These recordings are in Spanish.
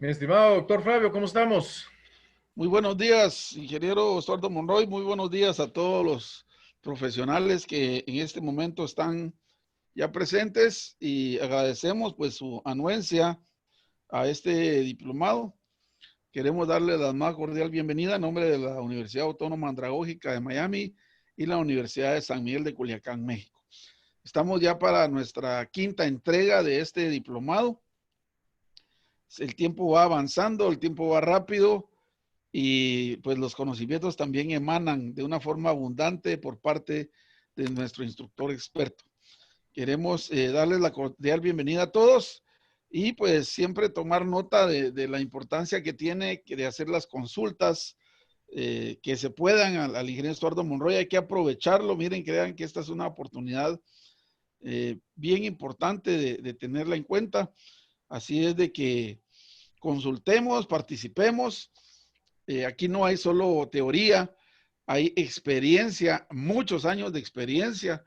Mi estimado doctor Flavio, ¿cómo estamos? Muy buenos días, ingeniero Estuardo Monroy. Muy buenos días a todos los profesionales que en este momento están ya presentes y agradecemos pues su anuencia a este diplomado. Queremos darle la más cordial bienvenida en nombre de la Universidad Autónoma Andragógica de Miami y la Universidad de San Miguel de Culiacán, México. Estamos ya para nuestra quinta entrega de este diplomado. El tiempo va avanzando, el tiempo va rápido. Y pues los conocimientos también emanan de una forma abundante por parte de nuestro instructor experto. Queremos darles la cordial bienvenida a todos y pues siempre tomar nota de la importancia que tiene de hacer las consultas que se puedan al ingeniero Estuardo Monroy. Hay que aprovecharlo. Miren, crean que esta es una oportunidad bien importante de tenerla en cuenta. Así es de que consultemos, participemos. Aquí no hay solo teoría, hay experiencia, muchos años de experiencia,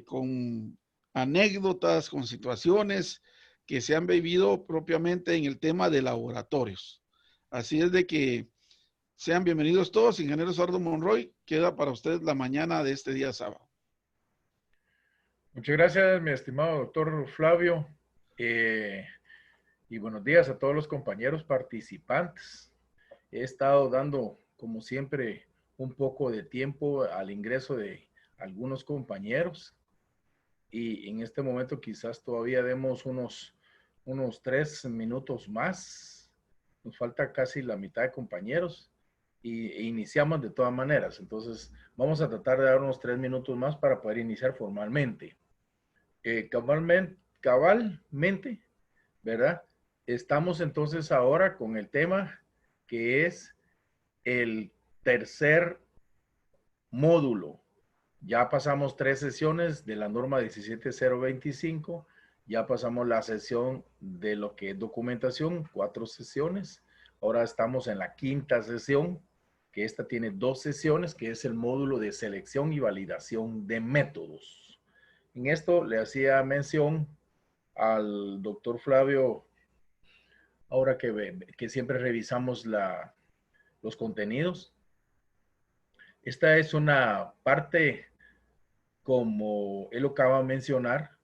con anécdotas, con situaciones que se han vivido propiamente en el tema de laboratorios. Así es de que sean bienvenidos todos. Ingeniero Eduardo Monroy, queda para usted la mañana de este día sábado. Muchas gracias, mi estimado doctor Flavio. Y buenos días a todos los compañeros participantes. He estado dando, como siempre, un poco de tiempo al ingreso de algunos compañeros. Y en este momento quizás todavía demos unos 3 minutos más. Nos falta casi la mitad de compañeros. E iniciamos de todas maneras. Entonces, vamos a tratar de dar unos 3 minutos más para poder iniciar formalmente. Cabalmente, ¿verdad? Estamos entonces ahora con el tema que es el tercer módulo. Ya pasamos 3 sesiones de la norma 17025, ya pasamos la sesión de lo que es documentación, 4 sesiones. Ahora estamos en la quinta sesión, que esta tiene 2 sesiones, que es el módulo de selección y validación de métodos. En esto le hacía mención al doctor Flavio, ahora que siempre revisamos los contenidos. Esta es una parte, como él lo acaba de mencionar,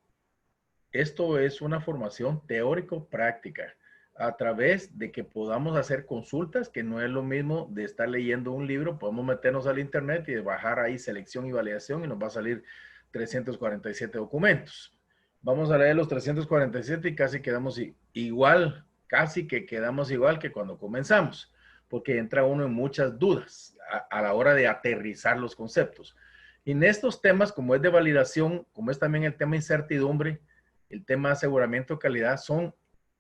esto es una formación teórico-práctica a través de que podamos hacer consultas, que no es lo mismo de estar leyendo un libro. Podemos meternos al internet y bajar ahí selección y validación y nos va a salir 347 documentos. Vamos a leer los 347 y casi quedamos igual, casi que quedamos igual que cuando comenzamos, porque entra uno en muchas dudas a la hora de aterrizar los conceptos. Y en estos temas, como es de validación, como es también el tema incertidumbre, el tema de aseguramiento de calidad,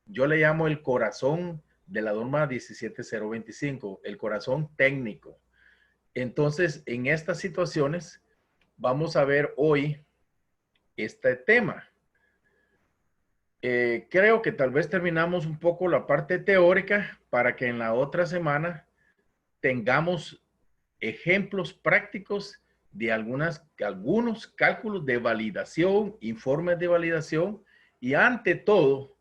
yo le llamo el corazón de la norma 17025, el corazón técnico. Entonces, en estas situaciones, vamos a ver hoy este tema. Creo que tal vez terminamos un poco la parte teórica para que en la otra semana tengamos ejemplos prácticos de algunos cálculos de validación, informes de validación y ante todo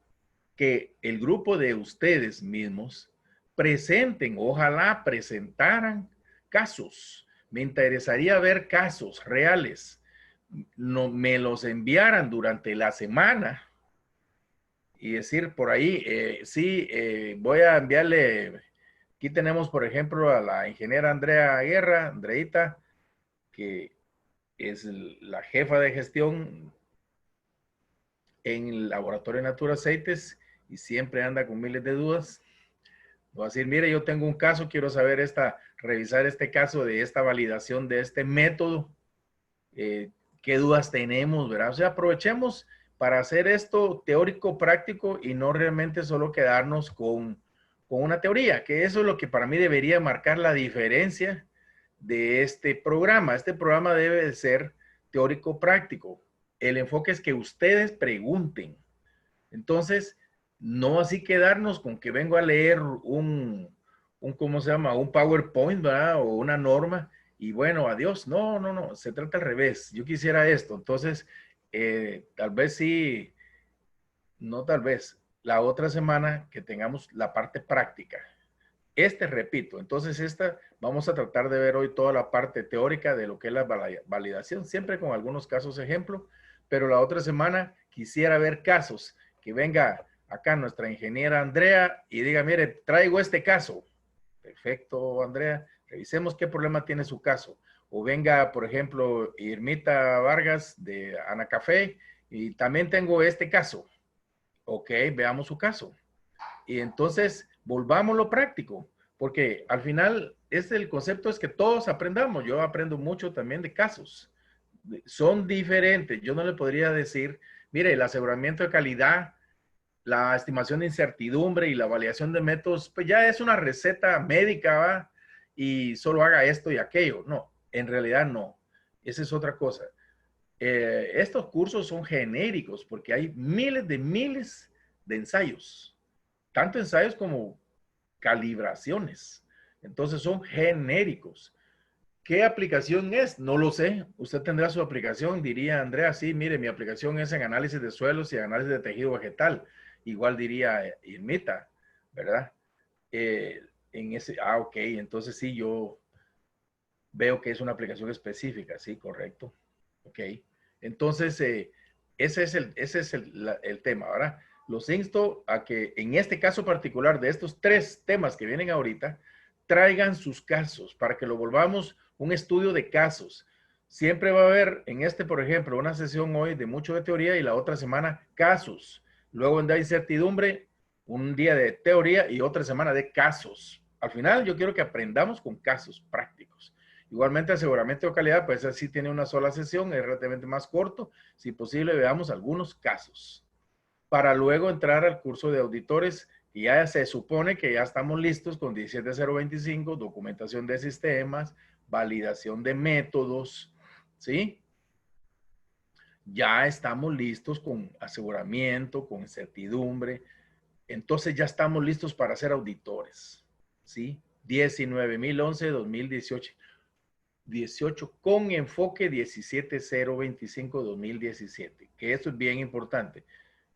que el grupo de ustedes mismos presenten, ojalá presentaran casos. Me interesaría ver casos reales. No, me los enviaran durante la semana y decir por ahí, sí, voy a enviarle, aquí tenemos por ejemplo a la ingeniera Andrea Guerra, Andreita, que es la jefa de gestión en el Laboratorio de Natura Aceites y siempre anda con miles de dudas. Va a decir, mire, yo tengo un caso, quiero saber revisar este caso de esta validación de este método. ¿Qué dudas tenemos, verdad? O sea, aprovechemos para hacer esto teórico práctico y no realmente solo quedarnos con una teoría, que eso es lo que para mí debería marcar la diferencia de este programa. Este programa debe de ser teórico práctico. El enfoque es que ustedes pregunten. Entonces, no así quedarnos con que vengo a leer ¿cómo se llama? Un PowerPoint, ¿verdad? O una norma y bueno, adiós. No, no, no, se trata al revés. Yo quisiera esto. Entonces, tal vez sí, no tal vez. la otra semana que tengamos la parte práctica. Repito, entonces vamos a tratar de ver hoy toda la parte teórica de lo que es la validación, siempre con algunos casos ejemplo, pero la otra semana quisiera ver casos, que venga acá nuestra ingeniera Andrea y diga, mire, traigo este caso. Perfecto, Andrea, revisemos qué problema tiene su caso. O venga, por ejemplo, Irmita Vargas de Ana Café y también tengo este caso. Ok, veamos su caso. Y entonces volvámoslo práctico, porque al final el concepto es que todos aprendamos. Yo aprendo mucho también de casos. Son diferentes. Yo no le podría decir, mire, el aseguramiento de calidad, la estimación de incertidumbre y la validación de métodos, pues ya es una receta médica, ¿va? Y solo haga esto y aquello. No, en realidad no. Esa es otra cosa. Estos cursos son genéricos porque hay miles de ensayos, tanto ensayos como calibraciones. Entonces son genéricos. ¿Qué aplicación es? No lo sé. Usted tendrá su aplicación, diría Andrea. Sí, mire, mi aplicación es en análisis de suelos y análisis de tejido vegetal. Igual diría Irmita, ¿verdad? Ok, entonces sí, yo veo que es una aplicación específica, sí, correcto. Ok, entonces ese es el tema, ¿verdad? Los insto a que en este caso particular de estos tres temas que vienen ahorita, traigan sus casos para que lo volvamos un estudio de casos. Siempre va a haber en por ejemplo, una sesión hoy de mucho de teoría y la otra semana casos. Luego en incertidumbre, un día de teoría y otra semana de casos. Al final yo quiero que aprendamos con casos prácticos. Igualmente, aseguramiento de calidad, pues así tiene una sola sesión, es relativamente más corto. Si posible, veamos algunos casos. Para luego entrar al curso de auditores, y ya se supone que ya estamos listos con 17025, documentación de sistemas, validación de métodos, ¿sí? Ya estamos listos con aseguramiento, con incertidumbre. Entonces ya estamos listos para ser auditores, ¿sí? 19.011-2018. 18 con enfoque 17025-2017, que eso es bien importante.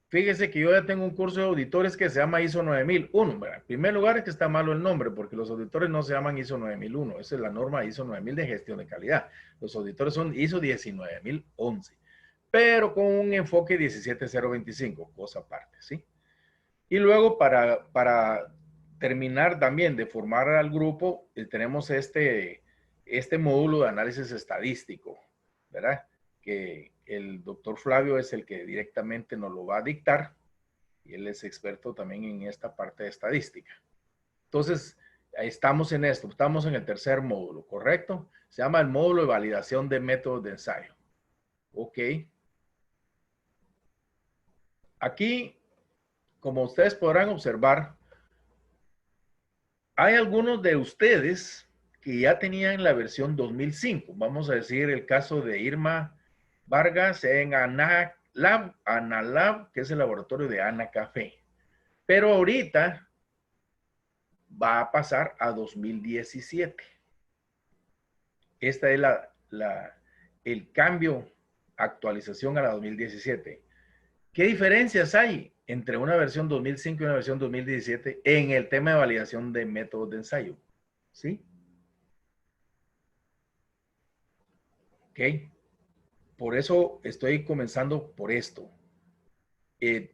Fíjese que yo ya tengo un curso de auditores que se llama ISO 9001. ¿Verdad? En primer lugar es que está malo el nombre, porque los auditores no se llaman ISO 9001, esa es la norma ISO 9000 de gestión de calidad. Los auditores son ISO 19011, pero con un enfoque 17025, cosa aparte, ¿sí? Y luego para terminar también de formar al grupo, tenemos este módulo de análisis estadístico, ¿verdad? Que el doctor Flavio es el que directamente nos lo va a dictar y él es experto también en esta parte de estadística. Entonces, estamos en esto, estamos en el tercer módulo, ¿correcto? Se llama el módulo de validación de métodos de ensayo. Ok. Aquí, como ustedes podrán observar, hay algunos de ustedes que ya tenían la versión 2005. Vamos a decir el caso de Irma Vargas en Analab, que es el laboratorio de Ana Café. Pero ahorita va a pasar a 2017. Esta es el cambio, actualización a la 2017. ¿Qué diferencias hay entre una versión 2005 y una versión 2017 en el tema de validación de métodos de ensayo? ¿Sí? ¿Ok? Por eso estoy comenzando por esto.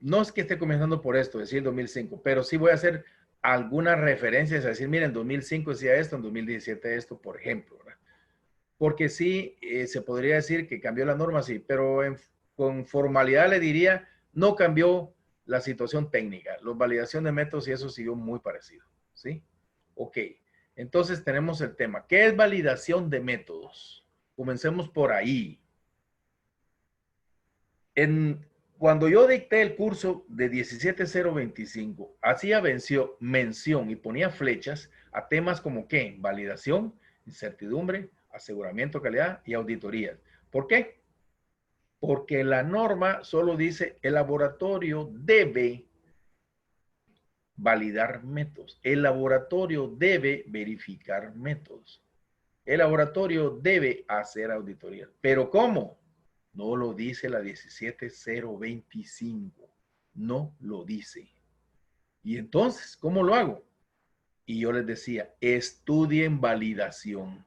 No es que esté comenzando por esto, decir 2005, pero sí voy a hacer algunas referencias a decir, miren, en 2005 decía esto, en 2017 esto, por ejemplo, ¿verdad? Porque sí, se podría decir que cambió la norma, sí, pero con formalidad le diría, no cambió la situación técnica. La validación de métodos y eso siguió muy parecido, ¿sí? Ok, entonces tenemos el tema. ¿Qué es validación de métodos? Comencemos por ahí. Cuando yo dicté el curso de 17025, hacía mención y ponía flechas a temas como ¿qué? Validación, incertidumbre, aseguramiento de calidad y auditorías. ¿Por qué? Porque la norma solo dice el laboratorio debe validar métodos. El laboratorio debe verificar métodos. El laboratorio debe hacer auditorías. ¿Pero cómo? No lo dice la 17025. No lo dice. Y entonces, ¿cómo lo hago? Y yo les decía, estudien validación.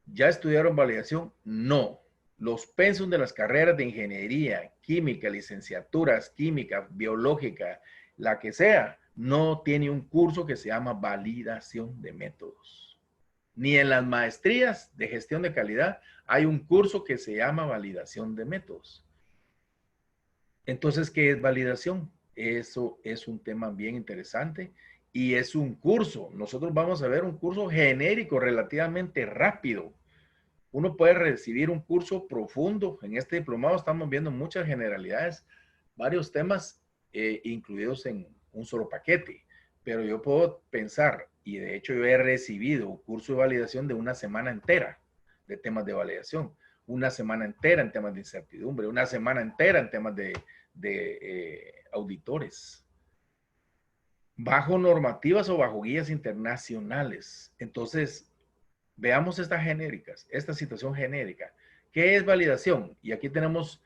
¿Ya estudiaron validación? No. Los pensum de las carreras de ingeniería, química, licenciaturas, química, biológica, la que sea, no tiene un curso que se llama validación de métodos. Ni en las maestrías de gestión de calidad hay un curso que se llama validación de métodos. Entonces, ¿qué es validación? Eso es un tema bien interesante y es un curso. Nosotros vamos a ver un curso genérico relativamente rápido. Uno puede recibir un curso profundo. En este diplomado estamos viendo muchas generalidades, varios temas incluidos en un solo paquete. Pero yo puedo pensar, y de hecho yo he recibido un curso de validación de una semana entera de temas de validación, una semana entera en temas de incertidumbre, una semana entera en temas de auditores, bajo normativas o bajo guías internacionales. Entonces, veamos estas genéricas, esta situación genérica. ¿Qué es validación? Y aquí tenemos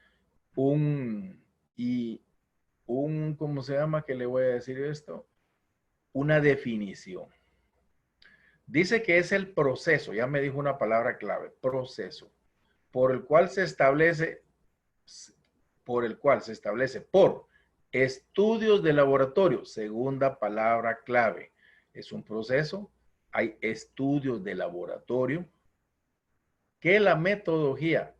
¿cómo se llama? ¿Qué le voy a decir esto? Una definición. Dice que es el proceso, ya me dijo una palabra clave, proceso, por el cual se establece por estudios de laboratorio, segunda palabra clave. Es un proceso, hay estudios de laboratorio, que la metodología,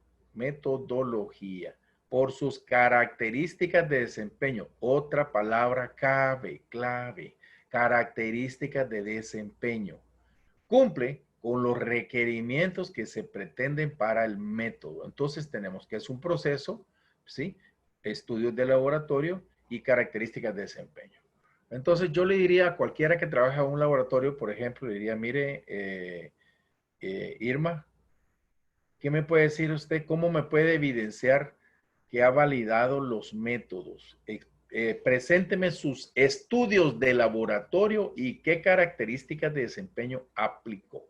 por sus características de desempeño, otra palabra clave, características de desempeño, cumple con los requerimientos que se pretenden para el método. Entonces tenemos que es un proceso, ¿sí? Estudios de laboratorio y características de desempeño. Entonces yo le diría a cualquiera que trabaja en un laboratorio, por ejemplo, le diría, mire, Irma, ¿qué me puede decir usted? ¿Cómo me puede evidenciar que ha validado los métodos? Presénteme sus estudios de laboratorio y qué características de desempeño aplicó.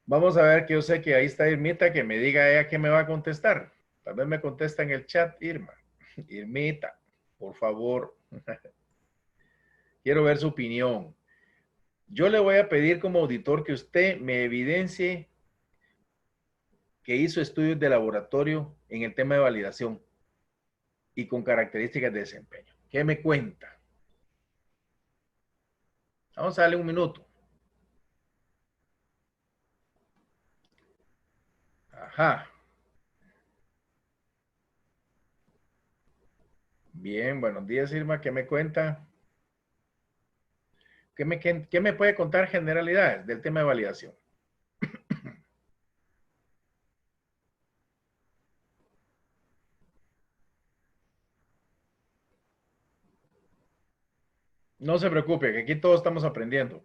Vamos a ver que yo sé que ahí está Irmita, que me diga ella qué me va a contestar. Tal vez me contesta en el chat, Irma. Irmita, por favor. Quiero ver su opinión. Yo le voy a pedir como auditor que usted me evidencie que hizo estudios de laboratorio en el tema de validación y con características de desempeño. ¿Qué me cuenta? Vamos a darle un minuto. Ajá. Bien, buenos días, Irma. ¿Qué me cuenta? ¿Qué me puede contar generalidades del tema de validación? No se preocupe, que aquí todos estamos aprendiendo.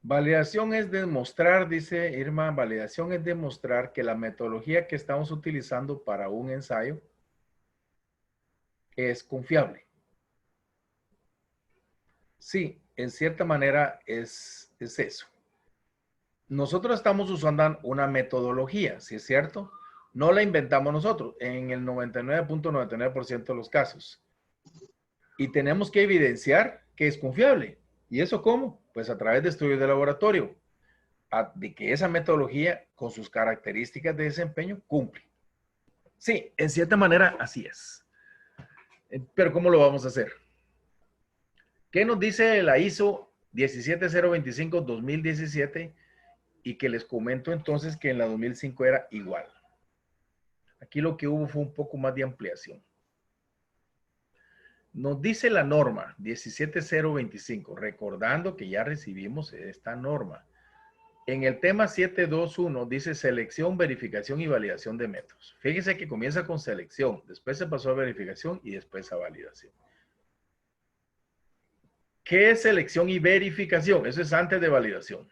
Validación es demostrar, dice Irma, validación es demostrar que la metodología que estamos utilizando para un ensayo es confiable. Sí, en cierta manera es eso. Nosotros estamos usando una metodología, ¿sí es cierto? No la inventamos nosotros en el 99.99% de los casos. Y tenemos que evidenciar que es confiable. ¿Y eso cómo? Pues a través de estudios de laboratorio, de que esa metodología con sus características de desempeño cumple. Sí, en cierta manera así es. Pero ¿cómo lo vamos a hacer? ¿Qué nos dice la ISO 17025-2017? Y que les comento entonces que en la 2005 era igual. Aquí lo que hubo fue un poco más de ampliación. Nos dice la norma 17025, recordando que ya recibimos esta norma. En el tema 721 dice selección, verificación y validación de métodos. Fíjense que comienza con selección, después se pasó a verificación y después a validación. ¿Qué es selección y verificación? Eso es antes de validación.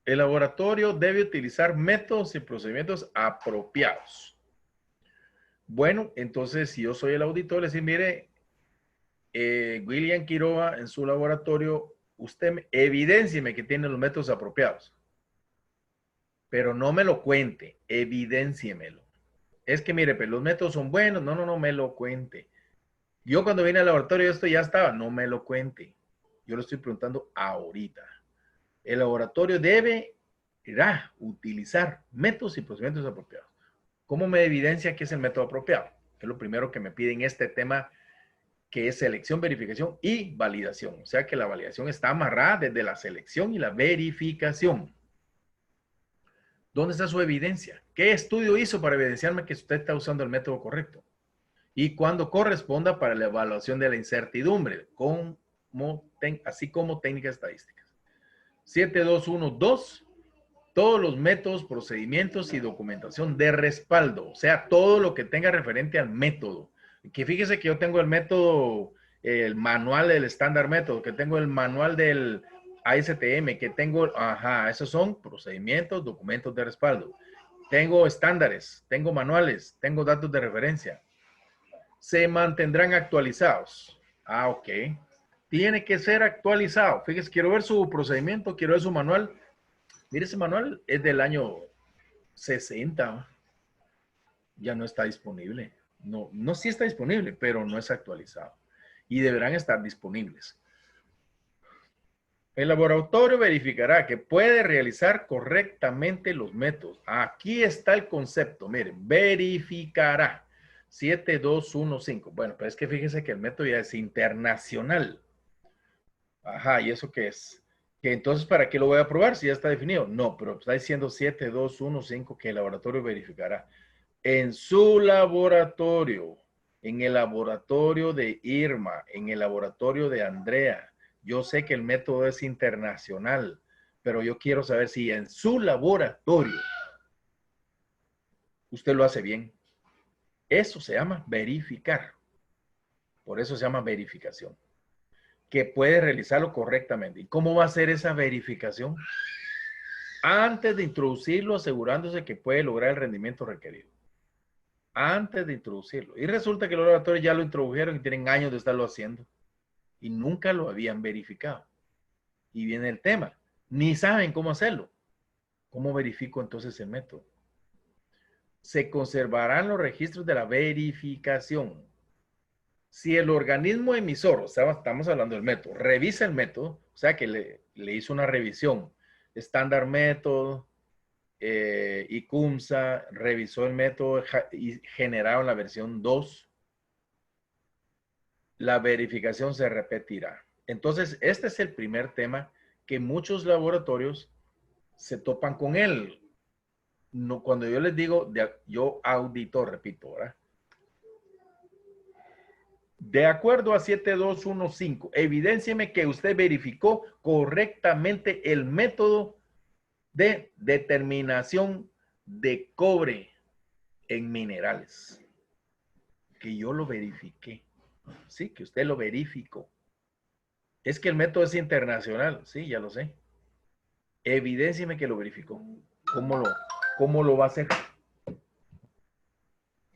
El laboratorio debe utilizar métodos y procedimientos apropiados. Bueno, entonces si yo soy el auditor, le decir, mire, William Quiroga en su laboratorio, usted evidéncieme que tiene los métodos apropiados. Pero no me lo cuente, evidénciemelo. Es que mire, pues los métodos son buenos, no me lo cuente. Yo cuando vine al laboratorio esto ya estaba, no me lo cuente. Yo lo estoy preguntando ahorita. El laboratorio debe utilizar métodos y procedimientos apropiados. ¿Cómo me evidencia que es el método apropiado? Que es lo primero que me piden este tema, que es selección, verificación y validación. O sea que la validación está amarrada desde la selección y la verificación. ¿Dónde está su evidencia? ¿Qué estudio hizo para evidenciarme que usted está usando el método correcto? Y cuando corresponda para la evaluación de la incertidumbre, así como técnicas estadísticas. 7212, todos los métodos, procedimientos y documentación de respaldo, o sea, todo lo que tenga referente al método. Que fíjese que yo tengo el método, el manual del estándar método, que tengo el manual del ASTM, que tengo, esos son procedimientos, documentos de respaldo. Tengo estándares, tengo manuales, tengo datos de referencia. Se mantendrán actualizados. Ok. Tiene que ser actualizado. Fíjese, quiero ver su procedimiento, quiero ver su manual. Mire, ese manual es del año 60. Ya no está disponible. No sí está disponible, pero no es actualizado. Y deberán estar disponibles. El laboratorio verificará que puede realizar correctamente los métodos. Aquí está el concepto. Miren, verificará. 7215. Bueno, pero es que fíjense que el método ya es internacional. ¿Y eso qué es? Que entonces, ¿para qué lo voy a probar si ya está definido? No, pero está diciendo 7215 que el laboratorio verificará. En su laboratorio, en el laboratorio de Irma, en el laboratorio de Andrea, yo sé que el método es internacional, pero yo quiero saber si en su laboratorio usted lo hace bien. Eso se llama verificar. Por eso se llama verificación. Que puede realizarlo correctamente. ¿Y cómo va a ser esa verificación? Antes de introducirlo, asegurándose que puede lograr el rendimiento requerido. Antes de introducirlo. Y resulta que los laboratorios ya lo introdujeron y tienen años de estarlo haciendo. Y nunca lo habían verificado. Y viene el tema. Ni saben cómo hacerlo. ¿Cómo verifico entonces el método? Se conservarán los registros de la verificación. Si el organismo emisor, o sea, estamos hablando del método, revisa el método, o sea que le hizo una revisión, estándar método, ICUMSA, revisó el método y generaron la versión 2, la verificación se repetirá. Entonces, este es el primer tema que muchos laboratorios se topan con él. No, cuando yo les digo, yo audito, repito, ¿verdad? De acuerdo a 7215, evidéncieme que usted verificó correctamente el método de determinación de cobre en minerales. Que yo lo verifiqué. Sí, que usted lo verificó. Es que el método es internacional. Sí, ya lo sé. Evidéncieme que lo verificó. ¿Cómo lo va a hacer?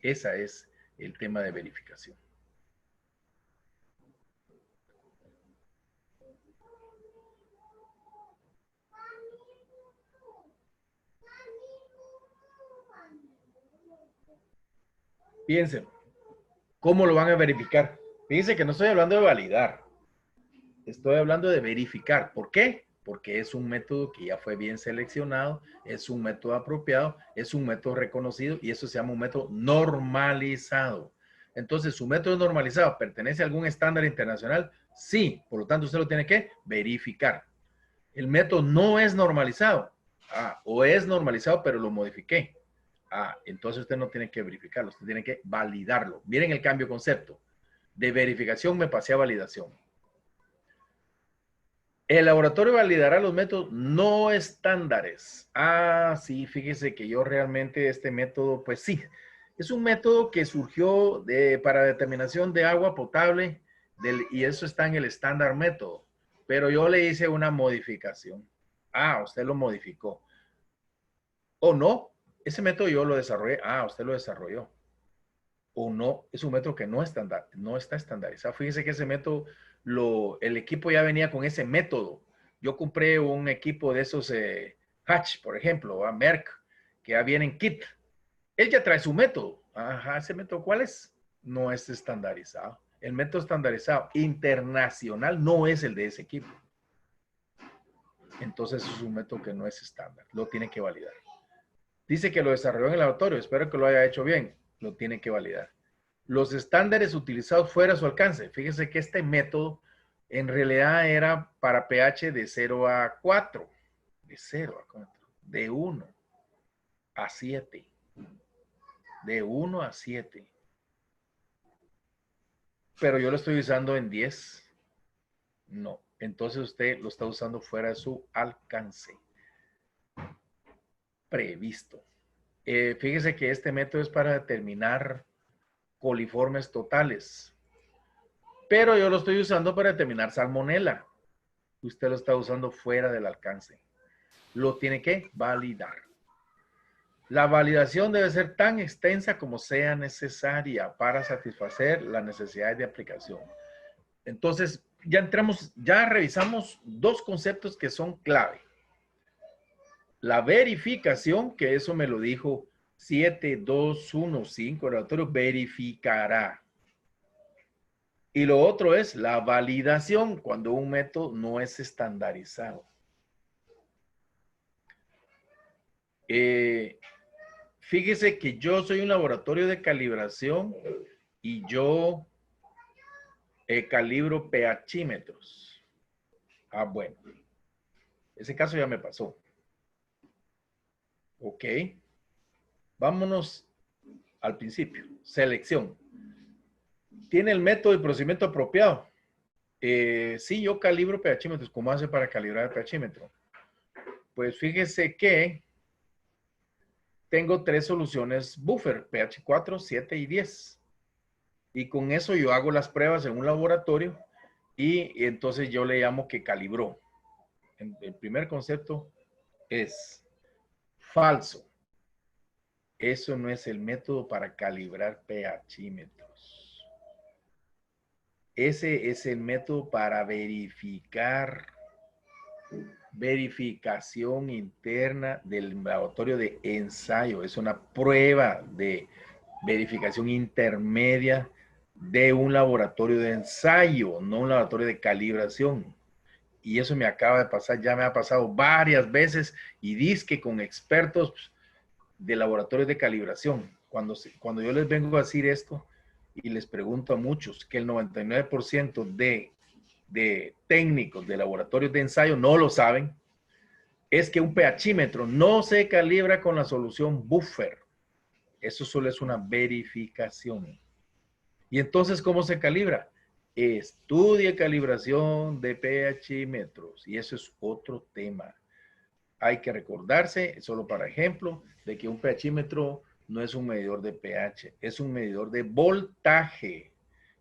Ese es el tema de verificación. Piensen, ¿cómo lo van a verificar? Fíjense que no estoy hablando de validar. Estoy hablando de verificar. ¿Por qué? Porque es un método que ya fue bien seleccionado, es un método apropiado, es un método reconocido y eso se llama un método normalizado. Entonces, ¿su método normalizado pertenece a algún estándar internacional? Sí, por lo tanto usted lo tiene que verificar. El método no es normalizado. O es normalizado, pero lo modifiqué. Entonces usted no tiene que verificarlo, usted tiene que validarlo. Miren el cambio de concepto. De verificación me pasé a validación. El laboratorio validará los métodos no estándares. Sí, fíjese que yo realmente este método, pues sí, es un método que surgió para determinación de agua potable y eso está en el estándar método. Pero yo le hice una modificación. Ah, usted lo modificó. O no, ese método yo lo desarrollé. Ah, usted lo desarrolló. O no, es un método que no está estandarizado. Fíjese que ese método, el equipo ya venía con ese método. Yo compré un equipo de esos Hatch, por ejemplo, a Merck, que ya viene en kit. Él ya trae su método. Ajá, ese método, ¿cuál es? No es estandarizado. El método estandarizado internacional no es el de ese equipo. Entonces es un método que no es estándar. Lo tiene que validar. Dice que lo desarrolló en el laboratorio. Espero que lo haya hecho bien. Lo tiene que validar. Los estándares utilizados fuera de su alcance. Fíjese que este método en realidad era para pH de 0 a 4. De 0 a 4. De 1 a 7. De 1 a 7. Pero yo lo estoy usando en 10. No. Entonces usted lo está usando fuera de su alcance previsto. Fíjese que este método es para determinar coliformes totales. Pero yo lo estoy usando para determinar salmonela. Usted lo está usando fuera del alcance. Lo tiene que validar. La validación debe ser tan extensa como sea necesaria para satisfacer las necesidades de aplicación. Entonces, ya revisamos dos conceptos que son clave. La verificación, que eso me lo dijo 7215, el laboratorio verificará. Y lo otro es la validación, cuando un método no es estandarizado. Fíjese que yo soy un laboratorio de calibración y yo calibro pHímetros. Ah, bueno. Ese caso ya me pasó. Ok. Vámonos al principio. Selección. ¿Tiene el método y procedimiento apropiado? Sí, yo calibro pHímetros. ¿Cómo hace para calibrar el pHímetro? Pues fíjese que tengo 3 soluciones buffer, pH 4, 7 y 10. Y con eso yo hago las pruebas en un laboratorio y entonces yo le llamo que calibró. El primer concepto es falso. Eso no es el método para calibrar pHímetros. Ese es el método para verificación interna del laboratorio de ensayo. Es una prueba de verificación intermedia de un laboratorio de ensayo, no un laboratorio de calibración. Y eso me acaba de pasar, ya me ha pasado varias veces y dizque con expertos de laboratorios de calibración. Cuando yo les vengo a decir esto y les pregunto a muchos que el 99% de técnicos de laboratorios de ensayo no lo saben, es que un pHímetro no se calibra con la solución buffer. Eso solo es una verificación. Y entonces, ¿cómo se calibra? Estudie calibración de pHímetros. Y eso es otro tema. Hay que recordarse, solo para ejemplo, de que un pHímetro no es un medidor de pH, es un medidor de voltaje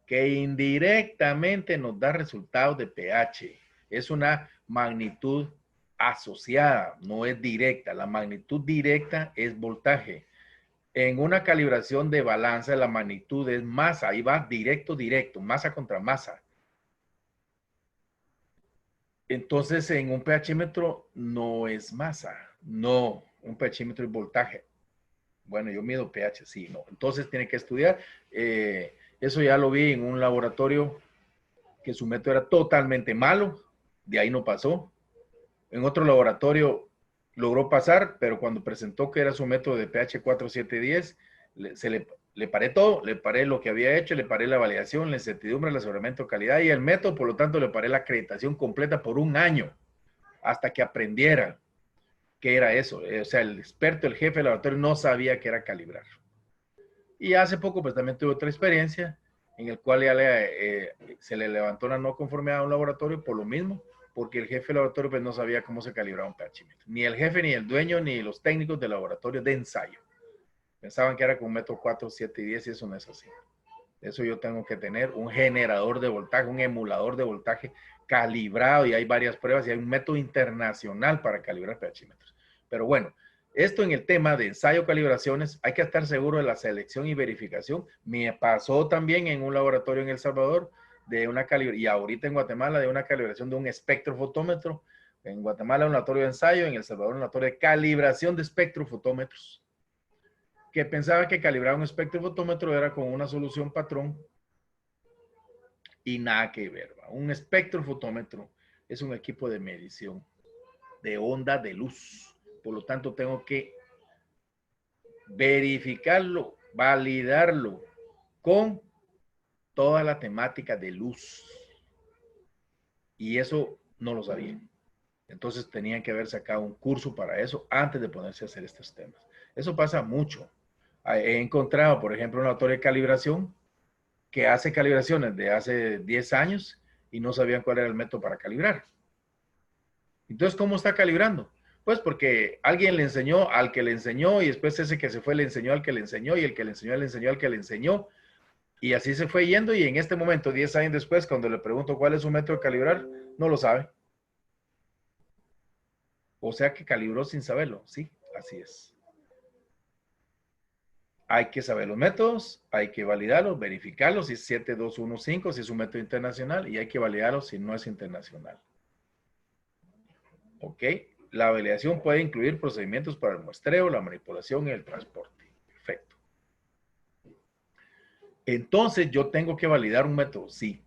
que indirectamente nos da resultados de pH. Es una magnitud asociada, no es directa. La magnitud directa es voltaje. En una calibración de balanza, la magnitud es masa, ahí va directo, masa contra masa. Entonces, en un pHímetro no es masa, no, un pHímetro es voltaje. Bueno, yo mido pH, sí, no. Entonces tiene que estudiar. Eso ya lo vi en un laboratorio que su método era totalmente malo, de ahí no pasó. En otro laboratorio logró pasar, pero cuando presentó que era su método de pH 4710, le paré todo, le paré lo que había hecho, le paré la validación, la incertidumbre, el aseguramiento de calidad y el método, por lo tanto le paré la acreditación completa por un año, hasta que aprendiera qué era eso. O sea, el experto, el jefe del laboratorio no sabía qué era calibrar. Y hace poco pues también tuve otra experiencia en el cual ya se le levantó una no conformidad a un laboratorio por lo mismo, porque el jefe del laboratorio pues no sabía cómo se calibraba un pHímetro. Ni el jefe, ni el dueño, ni los técnicos del laboratorio de ensayo. Pensaban que era con un método 4, 7 y 10 y eso no es así. Eso yo tengo que tener un generador de voltaje, un emulador de voltaje calibrado, y hay varias pruebas y hay un método internacional para calibrar pHímetros. Pero bueno, esto en el tema de ensayo calibraciones, hay que estar seguro de la selección y verificación. Me pasó también en un laboratorio en El Salvador de una calibración, y ahorita en Guatemala de una calibración de un espectrofotómetro. En Guatemala un laboratorio de ensayo, en El Salvador un laboratorio de calibración de espectrofotómetros, que pensaba que calibrar un espectrofotómetro era con una solución patrón, y nada que ver. ¿Va? Un espectrofotómetro es un equipo de medición de onda de luz. Por lo tanto, tengo que verificarlo, validarlo con toda la temática de luz. Y eso no lo sabía. Entonces tenían que haber sacado un curso para eso antes de ponerse a hacer estos temas. Eso pasa mucho. He encontrado, por ejemplo, un autor de calibración que hace calibraciones de hace 10 años y no sabían cuál era el método para calibrar. Entonces, ¿cómo está calibrando? Pues porque alguien le enseñó al que le enseñó, y después ese que se fue le enseñó al que le enseñó, y el que le enseñó le enseñó al que le enseñó, y así se fue yendo. Y en este momento, 10 años después, cuando le pregunto cuál es su método de calibrar, no lo sabe. O sea que calibró sin saberlo. Sí, así es. Hay que saber los métodos, hay que validarlos, verificarlos si es 7215, si es un método internacional, y hay que validarlos si no es internacional. ¿Ok? La validación puede incluir procedimientos para el muestreo, la manipulación y el transporte. Perfecto. Entonces, yo tengo que validar un método, sí.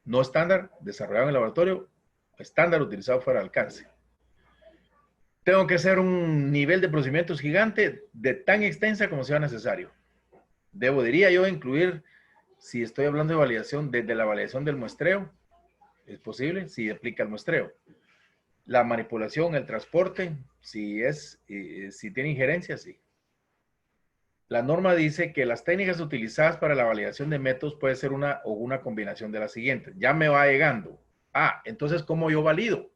No estándar, desarrollado en el laboratorio, estándar utilizado fuera de alcance. Tengo que hacer un nivel de procedimientos gigante, de tan extensa como sea necesario. Diría yo incluir, si estoy hablando de validación, desde la validación del muestreo, es posible, si aplica el muestreo. La manipulación, el transporte, si tiene injerencia, sí. La norma dice que las técnicas utilizadas para la validación de métodos puede ser una combinación de las siguientes. Ya me va llegando. Entonces, ¿cómo yo valido?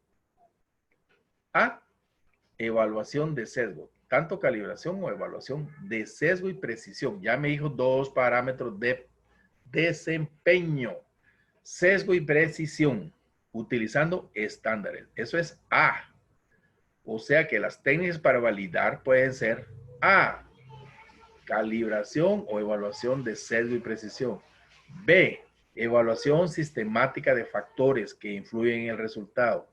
Evaluación de sesgo. Tanto calibración o evaluación de sesgo y precisión. Ya me dijo 2 parámetros de desempeño. Sesgo y precisión. Utilizando estándares. Eso es A. O sea que las técnicas para validar pueden ser A, calibración o evaluación de sesgo y precisión. B, evaluación sistemática de factores que influyen en el resultado.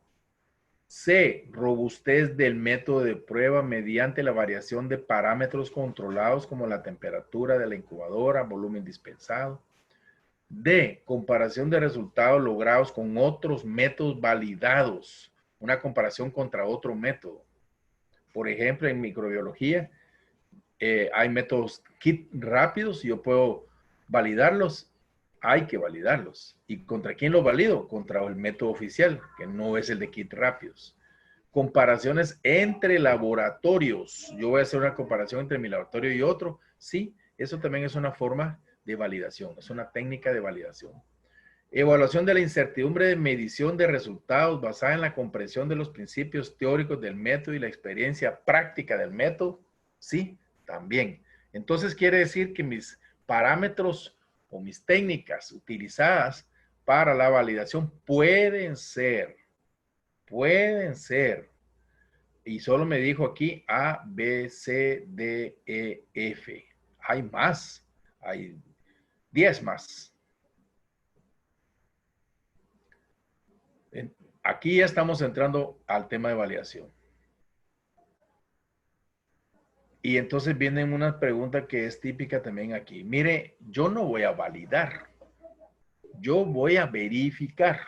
C, robustez del método de prueba mediante la variación de parámetros controlados como la temperatura de la incubadora, volumen dispensado. D, comparación de resultados logrados con otros métodos validados. Una comparación contra otro método. Por ejemplo, en microbiología, hay métodos kit rápidos y yo puedo validarlos. Hay que validarlos. ¿Y contra quién los valido? Contra el método oficial, que no es el de kit rápidos. Comparaciones entre laboratorios. Yo voy a hacer una comparación entre mi laboratorio y otro. Sí, eso también es una forma de validación. Es una técnica de validación. Evaluación de la incertidumbre de medición de resultados basada en la comprensión de los principios teóricos del método y la experiencia práctica del método. Sí, también. Entonces quiere decir que mis parámetros o mis técnicas utilizadas para la validación pueden ser, y solo me dijo aquí A, B, C, D, E, F. Hay más, hay 10 más. Aquí ya estamos entrando al tema de validación. Y entonces viene una pregunta que es típica también aquí. Mire, yo no voy a validar. Yo voy a verificar.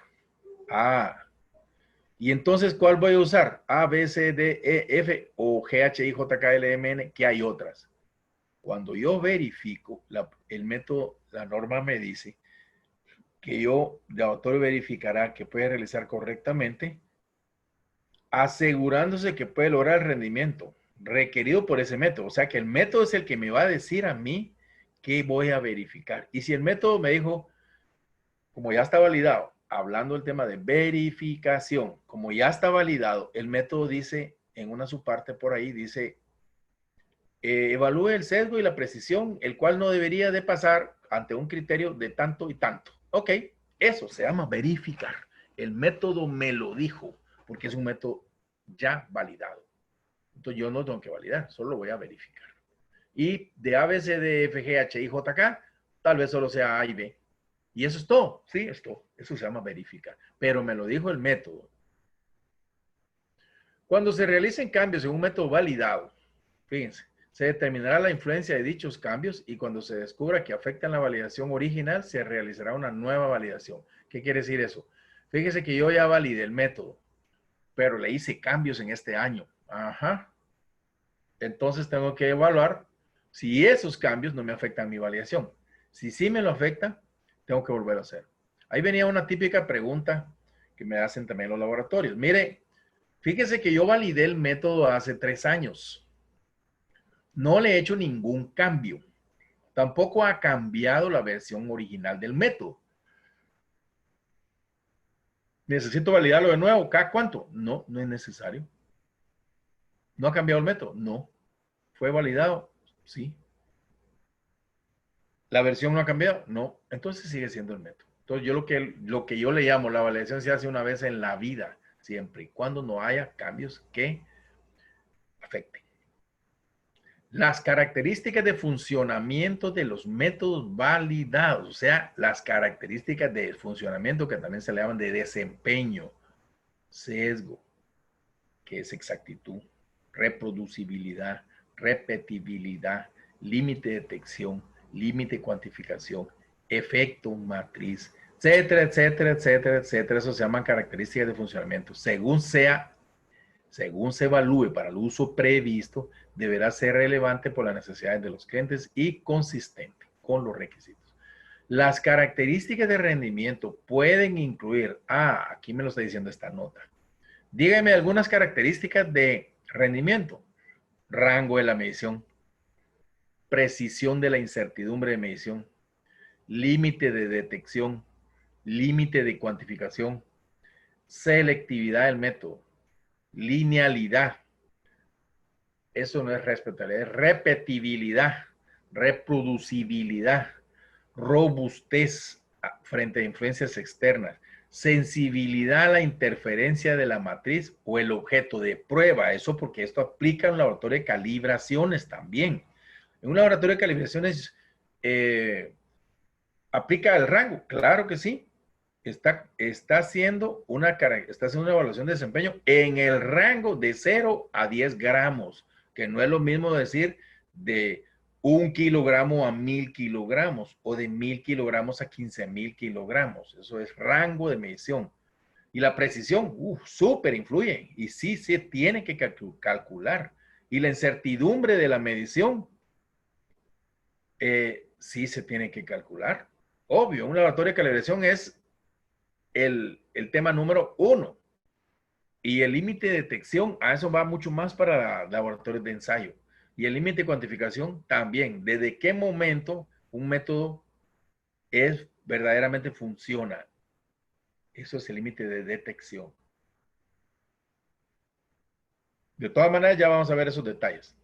Y entonces, ¿cuál voy a usar? A, B, C, D, E, F o G, H, I, J, K, L, M, N, que hay otras. Cuando yo verifico, el método, la norma me dice que el laboratorio verificará que puede realizar correctamente, asegurándose que puede lograr el rendimiento requerido por ese método. O sea que el método es el que me va a decir a mí qué voy a verificar. Y si el método me dijo, como ya está validado, hablando del tema de verificación, como ya está validado, el método dice, en una subparte por ahí, dice evalúe el sesgo y la precisión, el cual no debería de pasar ante un criterio de tanto y tanto. Ok, eso se llama verificar. El método me lo dijo, porque es un método ya validado. Entonces yo no tengo que validar, solo lo voy a verificar. Y de A, B, C, D, F, G, H, I, J, K, tal vez solo sea A y B. Y eso es todo, sí, es todo. Eso se llama verificar. Pero me lo dijo el método. Cuando se realicen cambios en un método validado, fíjense, se determinará la influencia de dichos cambios y cuando se descubra que afectan la validación original, se realizará una nueva validación. ¿Qué quiere decir eso? Fíjese que yo ya validé el método, pero le hice cambios en este año. Ajá. Entonces tengo que evaluar si esos cambios no me afectan mi validación. Si sí me lo afecta, tengo que volver a hacer. Ahí venía una típica pregunta que me hacen también los laboratorios. Mire, fíjese que yo validé el método hace 3 años. No le he hecho ningún cambio. Tampoco ha cambiado la versión original del método. ¿Necesito validarlo de nuevo? ¿Cada cuánto? No, no es necesario. ¿No ha cambiado el método? No. ¿Fue validado? Sí. ¿La versión no ha cambiado? No. Entonces sigue siendo el método. Entonces yo lo que yo le llamo la validación se hace una vez en la vida, siempre y cuando no haya cambios que afecten. Las características de funcionamiento de los métodos validados, o sea, las características de funcionamiento que también se le llaman de desempeño, sesgo, que es exactitud, reproducibilidad, repetibilidad, límite de detección, límite de cuantificación, efecto matriz, etcétera, etcétera, etcétera, etcétera. Eso se llaman características de funcionamiento. Según se evalúe para el uso previsto, deberá ser relevante por las necesidades de los clientes y consistente con los requisitos. Las características de rendimiento pueden incluir, aquí me lo está diciendo esta nota. Dígame algunas características de rendimiento. Rango de la medición, precisión de la incertidumbre de medición, límite de detección, límite de cuantificación, selectividad del método, linealidad. Eso no es respetabilidad, es repetibilidad, reproducibilidad, robustez frente a influencias externas, sensibilidad a la interferencia de la matriz o el objeto de prueba. Eso porque esto aplica en un laboratorio de calibraciones también. En un laboratorio de calibraciones aplica el rango, claro que sí. Está haciendo una evaluación de desempeño en el rango de 0 a 10 gramos, que no es lo mismo decir de 1 kilogramo a 1000 kilogramos o de 1000 kilogramos a 15,000 kilogramos. Eso es rango de medición. Y la precisión, súper influye. Y sí se tiene que calcular. Y la incertidumbre de la medición, sí se tiene que calcular. Obvio, un laboratorio de calibración es el tema número 1. Y el límite de detección, a eso va mucho más para laboratorios de ensayo. Y el límite de cuantificación también. ¿Desde qué momento un método verdaderamente funciona? Eso es el límite de detección. De todas maneras, ya vamos a ver esos detalles.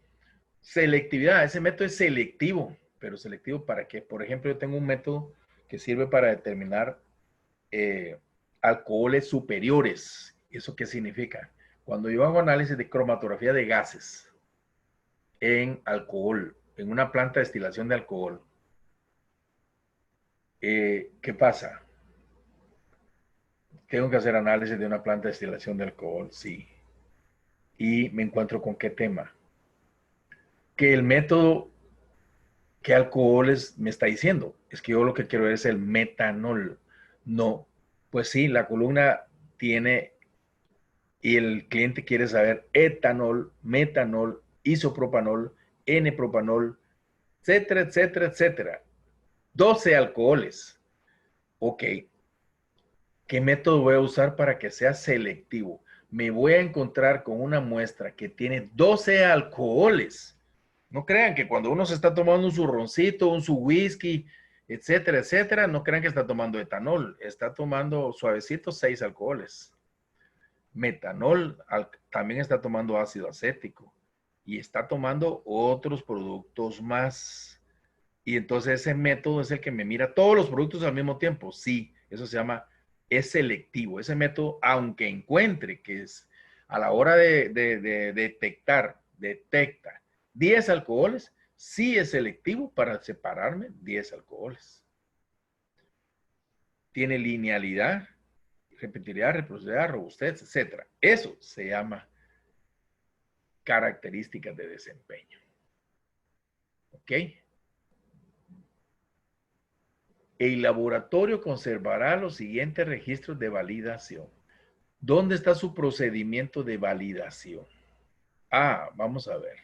Selectividad, ese método es selectivo. ¿Pero selectivo para qué? Por ejemplo, yo tengo un método que sirve para determinar alcoholes superiores. ¿Eso qué significa? Cuando yo hago análisis de cromatografía de gases en alcohol, en una planta de destilación de alcohol, ¿qué pasa? Tengo que hacer análisis de una planta de destilación de alcohol, sí. Y me encuentro con qué tema. Que el método, ¿qué alcoholes me está diciendo? Es que yo lo que quiero ver es el metanol. No, pues sí, la columna tiene y el cliente quiere saber etanol, metanol, isopropanol, N-propanol, etcétera, etcétera, etcétera. 12 alcoholes. Ok. ¿Qué método voy a usar para que sea selectivo? Me voy a encontrar con una muestra que tiene 12 alcoholes. No crean que cuando uno se está tomando un su roncito, su whisky, etcétera, etcétera, no crean que está tomando etanol. Está tomando suavecito 6 alcoholes. Metanol también está tomando ácido acético y está tomando otros productos más. Y entonces ese método es el que me mira todos los productos al mismo tiempo. Sí, eso se llama, es selectivo. Ese método, aunque encuentre que es a la hora de detectar, detecta 10 alcoholes, sí es selectivo para separarme 10 alcoholes. Tiene linealidad, repetibilidad, reproducibilidad, robustez, etc. Eso se llama características de desempeño. ¿Ok? El laboratorio conservará los siguientes registros de validación. ¿Dónde está su procedimiento de validación? Vamos a ver.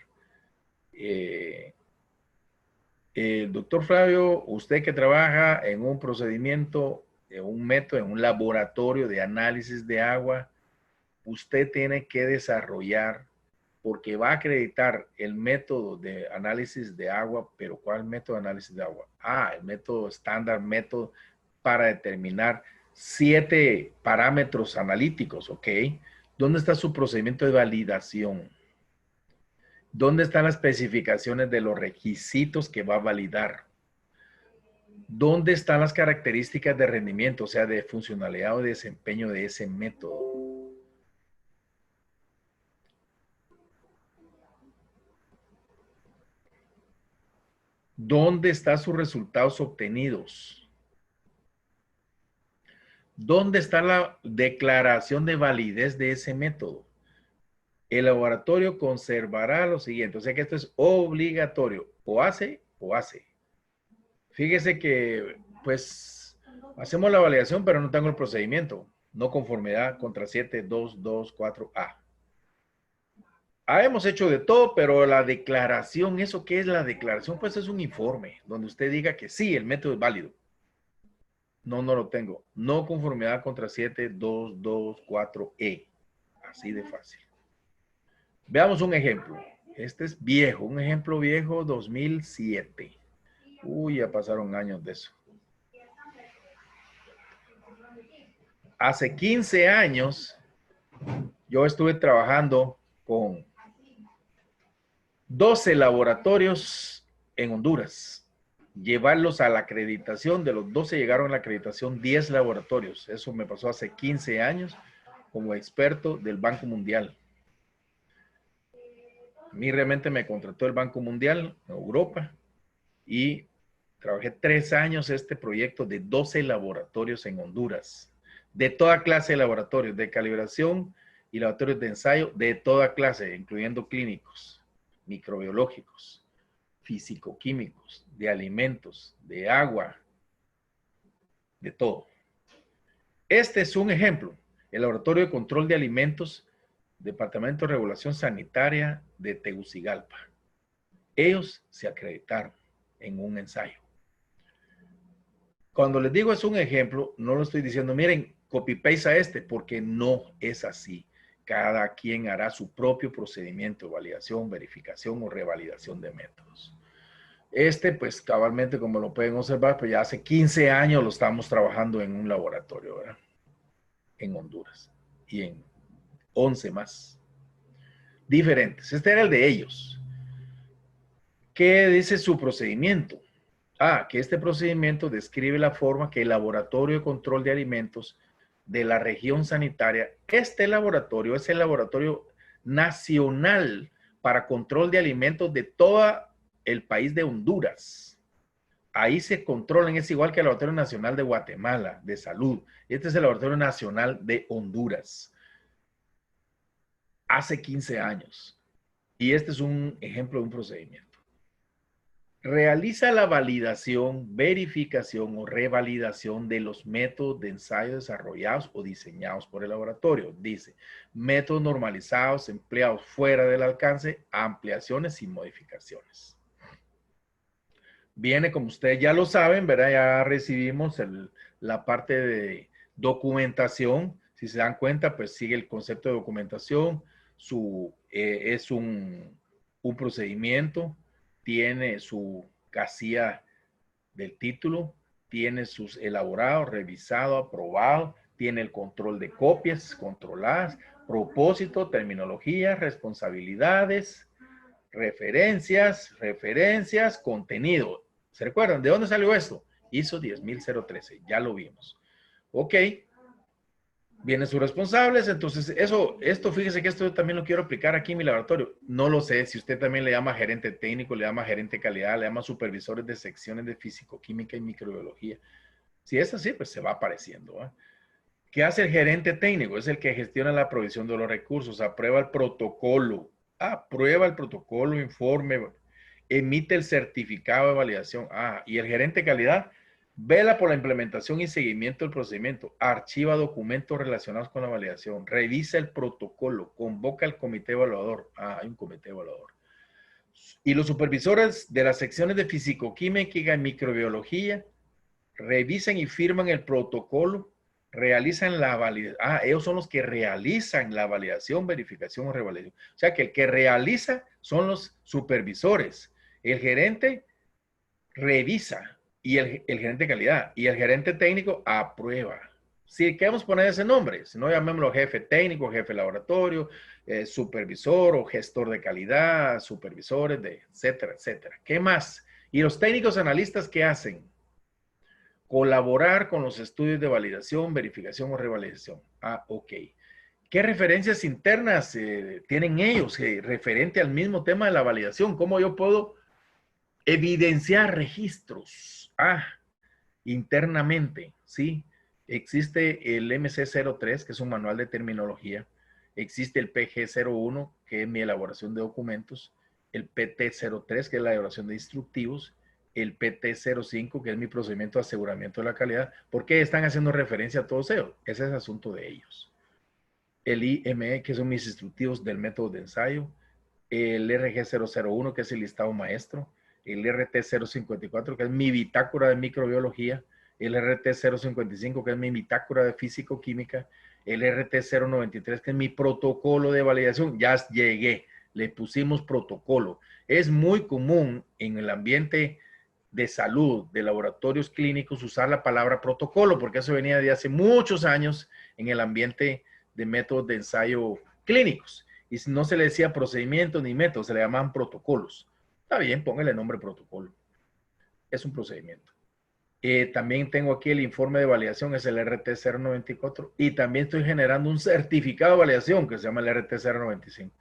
Doctor Flavio, usted que trabaja en un procedimiento, en un método, en un laboratorio de análisis de agua, usted tiene que desarrollar, porque va a acreditar el método de análisis de agua, pero ¿cuál método de análisis de agua? El método estándar, método para determinar 7 parámetros analíticos, ¿ok? ¿Dónde está su procedimiento de validación? ¿Dónde están las especificaciones de los requisitos que va a validar? ¿Dónde están las características de rendimiento, o sea, de funcionalidad o de desempeño de ese método? ¿Dónde están sus resultados obtenidos? ¿Dónde está la declaración de validez de ese método? El laboratorio conservará lo siguiente, o sea que esto es obligatorio, o hace o hace. Fíjese que, pues, hacemos la validación, pero no tengo el procedimiento. No conformidad contra 7.2.2.4a. Hemos hecho de todo, pero la declaración, ¿eso qué es la declaración? Pues es un informe donde usted diga que sí, el método es válido. No, no lo tengo. No conformidad contra 7.2.2.4e. Así de fácil. Veamos un ejemplo. Este es viejo, un ejemplo viejo 2007. Uy, ya pasaron años de eso. Hace 15 años yo estuve trabajando con 12 laboratorios en Honduras. Llevarlos a la acreditación, de los 12 llegaron a la acreditación 10 laboratorios. Eso me pasó hace 15 años como experto del Banco Mundial. A mí realmente me contrató el Banco Mundial en Europa y trabajé 3 años este proyecto de 12 laboratorios en Honduras, de toda clase de laboratorios, de calibración y laboratorios de ensayo, de toda clase, incluyendo clínicos, microbiológicos, físico-químicos, de alimentos, de agua, de todo. Este es un ejemplo, el Laboratorio de Control de Alimentos, Departamento de Regulación Sanitaria de Tegucigalpa. Ellos se acreditaron en un ensayo. Cuando les digo es un ejemplo, no lo estoy diciendo, miren, copy-paste a este, porque no es así. Cada quien hará su propio procedimiento de validación, verificación o revalidación de métodos. Este, pues cabalmente, como lo pueden observar, pues ya hace 15 años lo estamos trabajando en un laboratorio, ¿verdad? En Honduras y en 11 más diferentes. Este era el de ellos. ¿Qué dice su procedimiento? Que este procedimiento describe la forma que el laboratorio de control de alimentos de la región sanitaria, este laboratorio es el laboratorio nacional para control de alimentos de todo el país de Honduras. Ahí se controlan, es igual que el Laboratorio Nacional de Guatemala, de Salud. Este es el Laboratorio Nacional de Honduras. Hace 15 años. Y este es un ejemplo de un procedimiento. Realiza la validación, verificación o revalidación de los métodos de ensayo desarrollados o diseñados por el laboratorio. Dice, métodos normalizados empleados fuera del alcance, ampliaciones y modificaciones. Viene, como ustedes ya lo saben, ¿verdad? Ya recibimos la parte de documentación. Si se dan cuenta, pues sigue el concepto de documentación. Es un procedimiento, tiene su casilla del título, tiene sus elaborados, revisado, aprobado, tiene el control de copias controladas, propósito, terminología, responsabilidades, referencias, contenido. ¿Se recuerdan? ¿De dónde salió esto? ISO 10013, ya lo vimos. Ok. Vienen sus responsables, entonces esto, fíjese que esto también lo quiero aplicar aquí en mi laboratorio. No lo sé, si usted también le llama gerente técnico, le llama gerente de calidad, le llama supervisores de secciones de físico-química y microbiología. Si es así, pues se va apareciendo. ¿Eh? ¿Qué hace el gerente técnico? Es el que gestiona la provisión de los recursos, aprueba el protocolo, informe, emite el certificado de validación. Y el gerente de calidad vela por la implementación y seguimiento del procedimiento, archiva documentos relacionados con la validación, revisa el protocolo, convoca al comité evaluador. Hay un comité evaluador. Y los supervisores de las secciones de fisicoquímica y microbiología revisan y firman el protocolo, realizan la validación. Ellos son los que realizan la validación, verificación o revalidación. O sea que el que realiza son los supervisores. El gerente revisa y el gerente de calidad y el gerente técnico aprueba. Si queremos poner ese nombre, si no llamémoslo jefe técnico, jefe de laboratorio, supervisor o gestor de calidad, supervisores de etcétera, etcétera. ¿Qué más? Y los técnicos analistas, ¿qué hacen? Colaborar con los estudios de validación, verificación o revalidación. Ok. ¿Qué referencias internas tienen ellos referente al mismo tema de la validación? ¿Cómo yo puedo evidenciar registros? Internamente, ¿sí? Existe el MC03, que es un manual de terminología. Existe el PG01, que es mi elaboración de documentos. El PT03, que es la elaboración de instructivos. El PT05, que es mi procedimiento de aseguramiento de la calidad. ¿Por qué están haciendo referencia a todos ellos? Ese es asunto de ellos. El IME, que son mis instructivos del método de ensayo. El RG001, que es el listado maestro. El RT054, que es mi bitácora de microbiología. El RT055, que es mi bitácora de físico-química. El RT093, que es mi protocolo de validación. Ya llegué, le pusimos protocolo. Es muy común en el ambiente de salud, de laboratorios clínicos, usar la palabra protocolo, porque eso venía de hace muchos años en el ambiente de métodos de ensayo clínicos. Y si no se le decía procedimiento ni método, se le llamaban protocolos. Está bien, póngale el nombre protocolo. Es un procedimiento. También tengo aquí el informe de validación, es el RT094. Y también estoy generando un certificado de validación que se llama el RT095.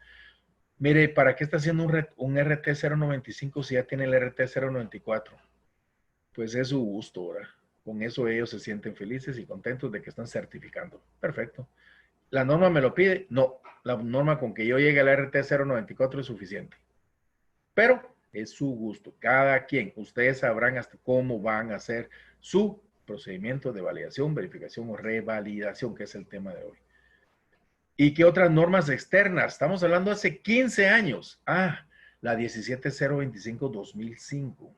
Mire, ¿para qué está haciendo un RT095 si ya tiene el RT094? Pues es su gusto, ¿verdad? Con eso ellos se sienten felices y contentos de que están certificando. Perfecto. ¿La norma me lo pide? No. La norma con que yo llegue al RT094 es suficiente. Pero es su gusto. Cada quien, ustedes sabrán hasta cómo van a hacer su procedimiento de validación, verificación o revalidación, que es el tema de hoy. ¿Y qué otras normas externas? Estamos hablando hace 15 años. La 17025-2005.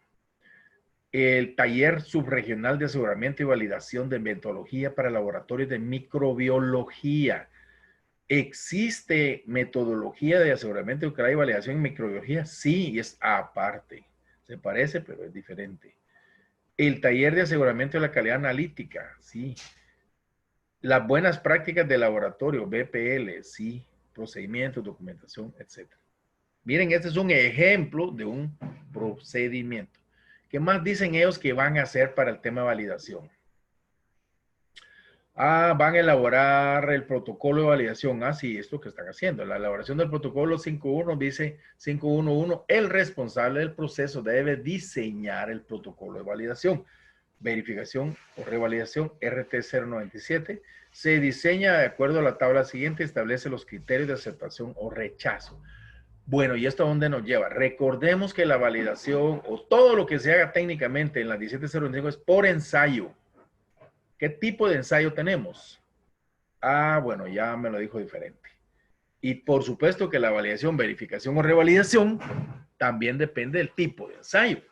El taller subregional de aseguramiento y validación de metodología para laboratorios de microbiología. ¿Existe metodología de aseguramiento de calidad y validación en microbiología? Sí, es aparte. Se parece, pero es diferente. El taller de aseguramiento de la calidad analítica, sí. Las buenas prácticas de laboratorio, BPL, sí. Procedimientos, documentación, etc. Miren, este es un ejemplo de un procedimiento. ¿Qué más dicen ellos que van a hacer para el tema de validación? Van a elaborar el protocolo de validación. Sí, esto que están haciendo. La elaboración del protocolo 5.1 dice 5.1.1, el responsable del proceso debe diseñar el protocolo de validación. Verificación o revalidación RT097. Se diseña de acuerdo a la tabla siguiente, establece los criterios de aceptación o rechazo. Bueno, ¿y esto a dónde nos lleva? Recordemos que la validación o todo lo que se haga técnicamente en la 17025 es por ensayo. ¿Qué tipo de ensayo tenemos? Bueno, ya me lo dijo diferente. Y por supuesto que la validación, verificación o revalidación también depende del tipo de ensayo.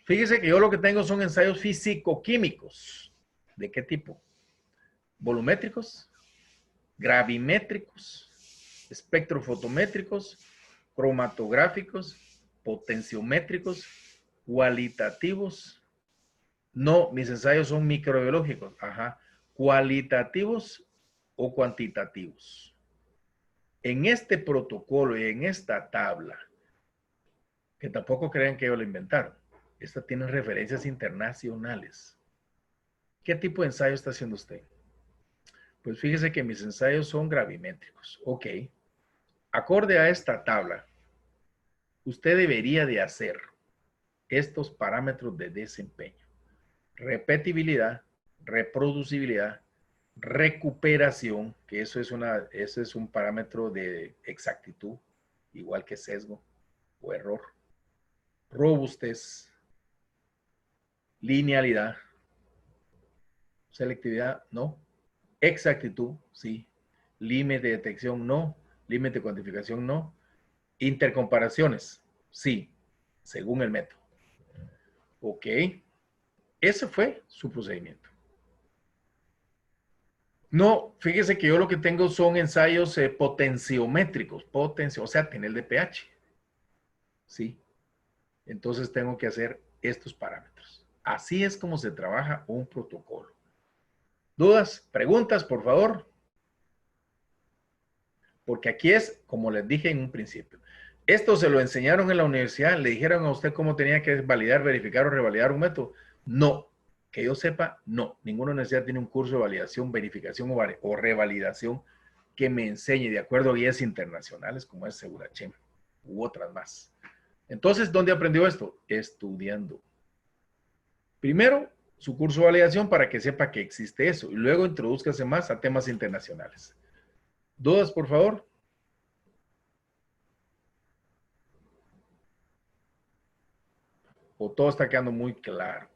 Fíjese que yo lo que tengo son ensayos físico-químicos. ¿De qué tipo? Volumétricos, gravimétricos, espectrofotométricos, cromatográficos, potenciométricos, cualitativos. No, mis ensayos son microbiológicos. Cualitativos o cuantitativos. En este protocolo y en esta tabla, que tampoco crean que ellos lo inventaron. Esta tiene referencias internacionales. ¿Qué tipo de ensayo está haciendo usted? Pues fíjese que mis ensayos son gravimétricos. Ok. Acorde a esta tabla, usted debería de hacer estos parámetros de desempeño. Repetibilidad, reproducibilidad, recuperación, que eso es un parámetro de exactitud, igual que sesgo o error. Robustez, linealidad, selectividad, no. Exactitud, sí. Límite de detección, no. Límite de cuantificación, no. Intercomparaciones, sí, según el método. Ok. Ese fue su procedimiento. No, fíjese que yo lo que tengo son ensayos potenciométricos, o sea, tener de pH. Sí. Entonces tengo que hacer estos parámetros. Así es como se trabaja un protocolo. ¿Dudas? ¿Preguntas, por favor? Porque aquí es, como les dije en un principio, esto se lo enseñaron en la universidad, le dijeron a usted cómo tenía que validar, verificar o revalidar un método. No, que yo sepa, no. Ninguna universidad tiene un curso de validación, verificación o revalidación que me enseñe de acuerdo a guías internacionales como es Segurachem u otras más. Entonces, ¿dónde aprendió esto? Estudiando. Primero, su curso de validación para que sepa que existe eso y luego introdúzcase más a temas internacionales. ¿Dudas, por favor? ¿O todo está quedando muy claro?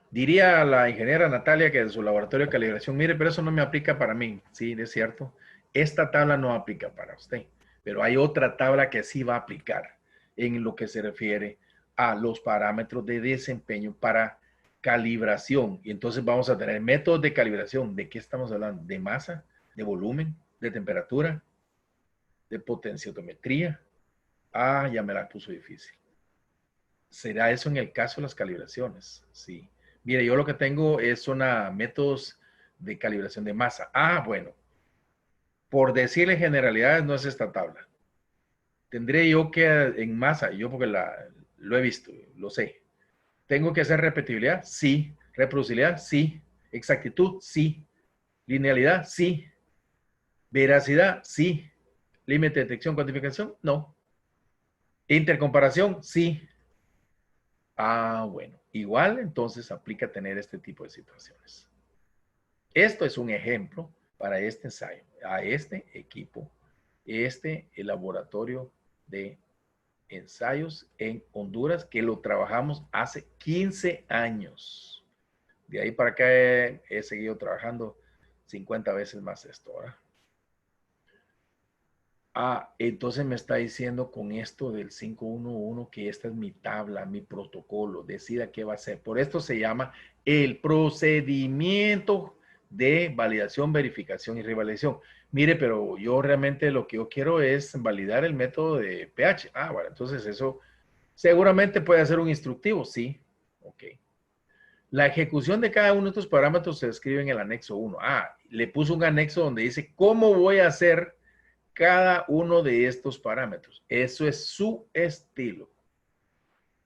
Diría la ingeniera Natalia que de su laboratorio de calibración, mire, pero eso no me aplica para mí. Sí, es cierto. Esta tabla no aplica para usted, pero hay otra tabla que sí va a aplicar en lo que se refiere a los parámetros de desempeño para calibración. Y entonces vamos a tener métodos de calibración. ¿De qué estamos hablando? ¿De masa? ¿De volumen? ¿De temperatura? ¿De potenciometría? Ah, ya me la puso difícil. ¿Será eso en el caso de las calibraciones? Sí. Mire, yo lo que tengo es una métodos de calibración de masa. Ah, bueno. Por decirle generalidades, no es esta tabla. Tendré yo que en masa, yo porque lo he visto, lo sé. ¿Tengo que hacer repetibilidad? Sí. ¿Reproducibilidad? Sí. ¿Exactitud? Sí. ¿Linealidad? Sí. ¿Veracidad? Sí. ¿Límite de detección, cuantificación? No. ¿Intercomparación? Sí. Ah, bueno. Igual entonces aplica tener este tipo de situaciones. Esto es un ejemplo para este ensayo, a este equipo, el laboratorio de ensayos en Honduras, que lo trabajamos hace 15 años. De ahí para acá he seguido trabajando 50 veces más esto, ¿verdad? Ah, entonces me está diciendo con esto del 511 que esta es mi tabla, mi protocolo, decida qué va a hacer. Por esto se llama el procedimiento de validación, verificación y revalidación. Mire, pero yo realmente lo que yo quiero es validar el método de pH. Ah, bueno, entonces eso seguramente puede ser un instructivo, sí. Ok. La ejecución de cada uno de estos parámetros se describe en el anexo 1. Ah, le puso un anexo donde dice cómo voy a hacer cada uno de estos parámetros. Eso es su estilo.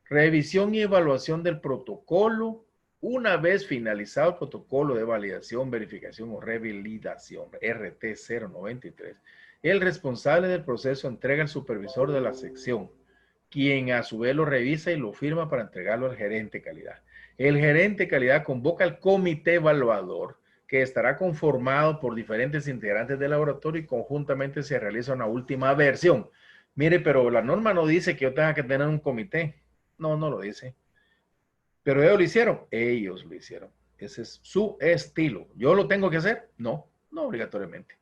Revisión y evaluación del protocolo. Una vez finalizado el protocolo de validación, verificación o revalidación, RT093, el responsable del proceso entrega al supervisor de la sección, quien a su vez lo revisa y lo firma para entregarlo al gerente de calidad. El gerente de calidad convoca al comité evaluador, que estará conformado por diferentes integrantes del laboratorio y conjuntamente se realiza una última versión. Mire, pero la norma no dice que yo tenga que tener un comité. No, no lo dice. Pero ellos lo hicieron. Ellos lo hicieron. Ese es su estilo. ¿Yo lo tengo que hacer? No, no obligatoriamente.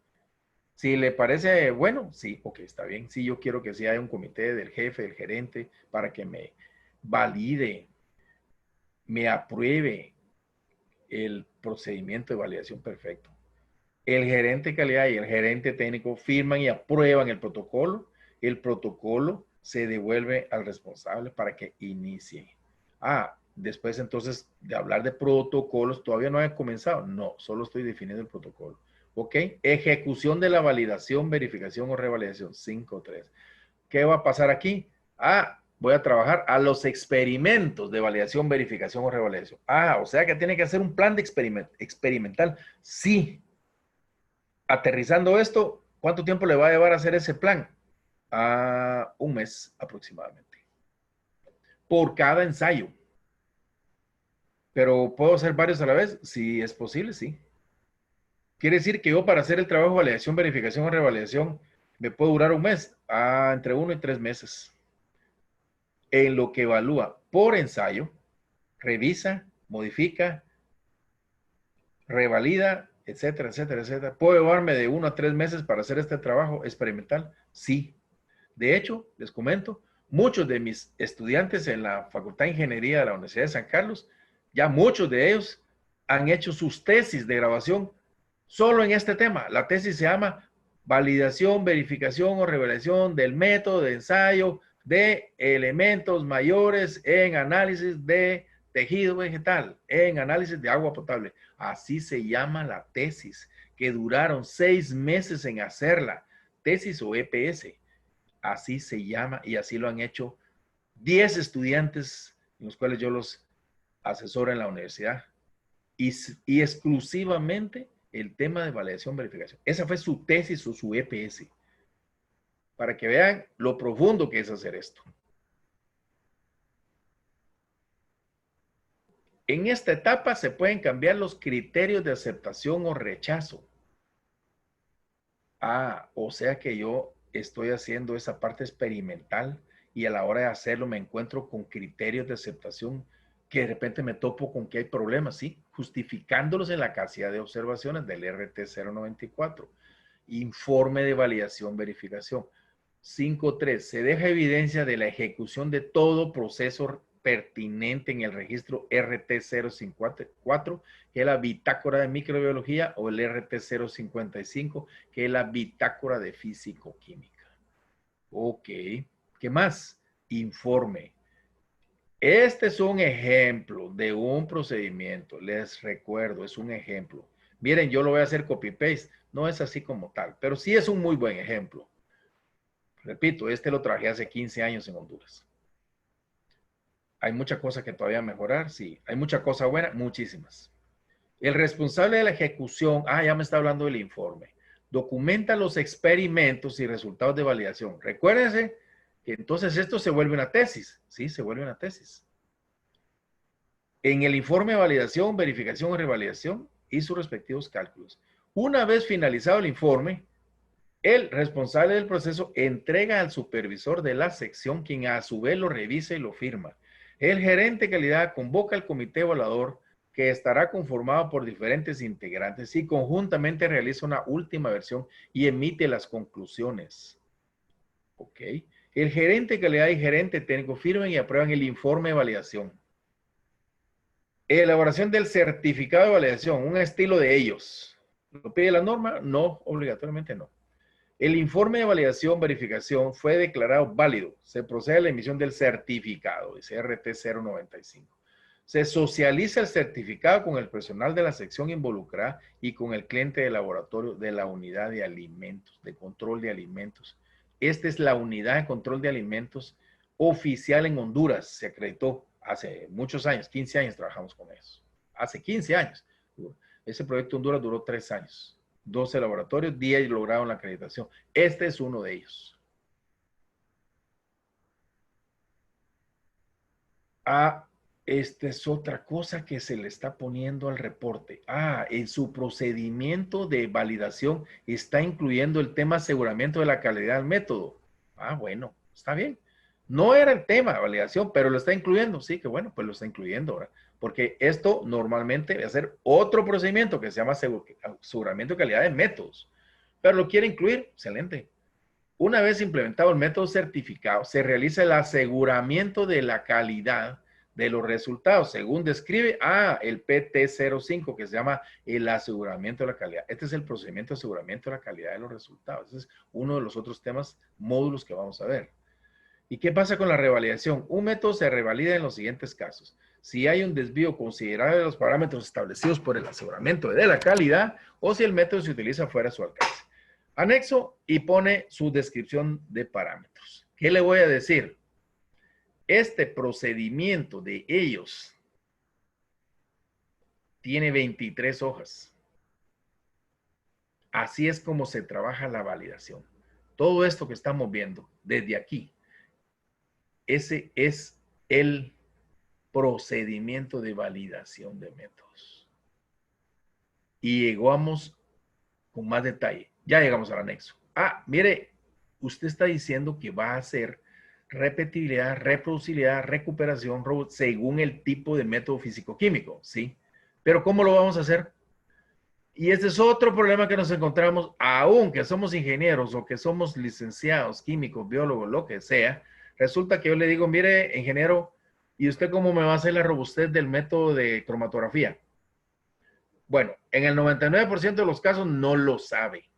Si le parece bueno, sí, ok, está bien. Sí, yo quiero que sí haya un comité del jefe, del gerente, para que me valide, me apruebe el procedimiento de validación perfecto. El gerente de calidad y el gerente técnico firman y aprueban el protocolo. El protocolo se devuelve al responsable para que inicie. Ah, después entonces de hablar de protocolos, todavía no he comenzado. No, solo estoy definiendo el protocolo. ¿Ok? Ejecución de la validación, verificación o revalidación. 5.3. ¿Qué va a pasar aquí? Voy a trabajar a los experimentos de validación, verificación o revalidación. O sea que tiene que hacer un plan de experimental. Sí. Aterrizando esto, ¿cuánto tiempo le va a llevar a hacer ese plan? Un mes aproximadamente. Por cada ensayo. Pero ¿puedo hacer varios a la vez? Sí, es posible, sí. Quiere decir que yo para hacer el trabajo de validación, verificación o revalidación me puede durar un mes. Entre 1 y 3 meses. En lo que evalúa por ensayo, revisa, modifica, revalida, etcétera, etcétera, etcétera. ¿Puedo llevarme de 1 a 3 meses para hacer este trabajo experimental? Sí. De hecho, les comento, muchos de mis estudiantes en la Facultad de Ingeniería de la Universidad de San Carlos, ya muchos de ellos han hecho sus tesis de grabación solo en este tema. La tesis se llama Validación, Verificación o Revelación del método de ensayo de elementos mayores en análisis de tejido vegetal, en análisis de agua potable. Así se llama la tesis, que duraron 6 meses en hacerla. Tesis o EPS. Así se llama y así lo han hecho 10 estudiantes en los cuales yo los asesoro en la universidad y exclusivamente el tema de validación, verificación. Esa fue su tesis o su EPS para que vean lo profundo que es hacer esto. En esta etapa se pueden cambiar los criterios de aceptación o rechazo. O sea que yo estoy haciendo esa parte experimental y a la hora de hacerlo me encuentro con criterios de aceptación que de repente me topo con que hay problemas, ¿sí? Justificándolos en la casilla de observaciones del RT 094. Informe de validación, verificación. 5.3. Se deja evidencia de la ejecución de todo proceso pertinente en el registro RT054, que es la bitácora de microbiología, o el RT055, que es la bitácora de físico-química. Ok. ¿Qué más? Informe. Este es un ejemplo de un procedimiento. Les recuerdo, es un ejemplo. Miren, yo lo voy a hacer copy-paste. No es así como tal, pero sí es un muy buen ejemplo. Repito, este lo trabajé hace 15 años en Honduras. Hay mucha cosa que todavía mejorar, sí. Hay mucha cosa buena, muchísimas. El responsable de la ejecución, ya me está hablando del informe. Documenta los experimentos y resultados de validación. Recuérdense que entonces esto se vuelve una tesis. Sí, se vuelve una tesis. En el informe de validación, verificación o revalidación y sus respectivos cálculos. Una vez finalizado el informe, el responsable del proceso entrega al supervisor de la sección, quien a su vez lo revisa y lo firma. El gerente de calidad convoca al comité evaluador, que estará conformado por diferentes integrantes, y conjuntamente realiza una última versión y emite las conclusiones. ¿Ok? El gerente de calidad y gerente técnico firman y aprueban el informe de validación. Elaboración del certificado de validación, un estilo de ellos. ¿Lo pide la norma? No, obligatoriamente no. El informe de validación, verificación fue declarado válido. Se procede a la emisión del certificado, dice RT 095. Se socializa el certificado con el personal de la sección involucrada y con el cliente de laboratorio de la unidad de alimentos, de control de alimentos. Esta es la unidad de control de alimentos oficial en Honduras. Se acreditó hace muchos años, 15 años trabajamos con eso. Hace 15 años. Ese proyecto en Honduras duró 3 años. 12 laboratorios, 10 lograron la acreditación. Este es uno de ellos. Esta es otra cosa que se le está poniendo al reporte. En su procedimiento de validación está incluyendo el tema aseguramiento de la calidad del método. Bueno, está bien. No era el tema de validación, pero lo está incluyendo. Sí, que bueno, pues lo está incluyendo ahora. Porque esto normalmente va a ser otro procedimiento que se llama aseguramiento de calidad de métodos. Pero lo quiere incluir, excelente. Una vez implementado el método certificado, se realiza el aseguramiento de la calidad de los resultados, según describe el PT05, que se llama el aseguramiento de la calidad. Este es el procedimiento de aseguramiento de la calidad de los resultados. Este es uno de los otros temas, módulos que vamos a ver. ¿Y qué pasa con la revalidación? Un método se revalida en los siguientes casos. Si hay un desvío considerable de los parámetros establecidos por el aseguramiento de la calidad o si el método se utiliza fuera de su alcance. Anexo y pone su descripción de parámetros. ¿Qué le voy a decir? Este procedimiento de ellos tiene 23 hojas. Así es como se trabaja la validación. Todo esto que estamos viendo desde aquí, ese es el procedimiento de validación de métodos. Y llegamos con más detalle. Ya llegamos al anexo. Ah, mire, usted está diciendo que va a hacer repetibilidad, reproducibilidad, recuperación, según el tipo de método físico-químico, ¿sí? Pero ¿cómo lo vamos a hacer? Y este es otro problema que nos encontramos, aunque somos ingenieros o que somos licenciados, químicos, biólogos, lo que sea. Resulta que yo le digo, mire, ingeniero, ¿y usted cómo me va a hacer la robustez del método de cromatografía? Bueno, en el 99% de los casos no lo sabe.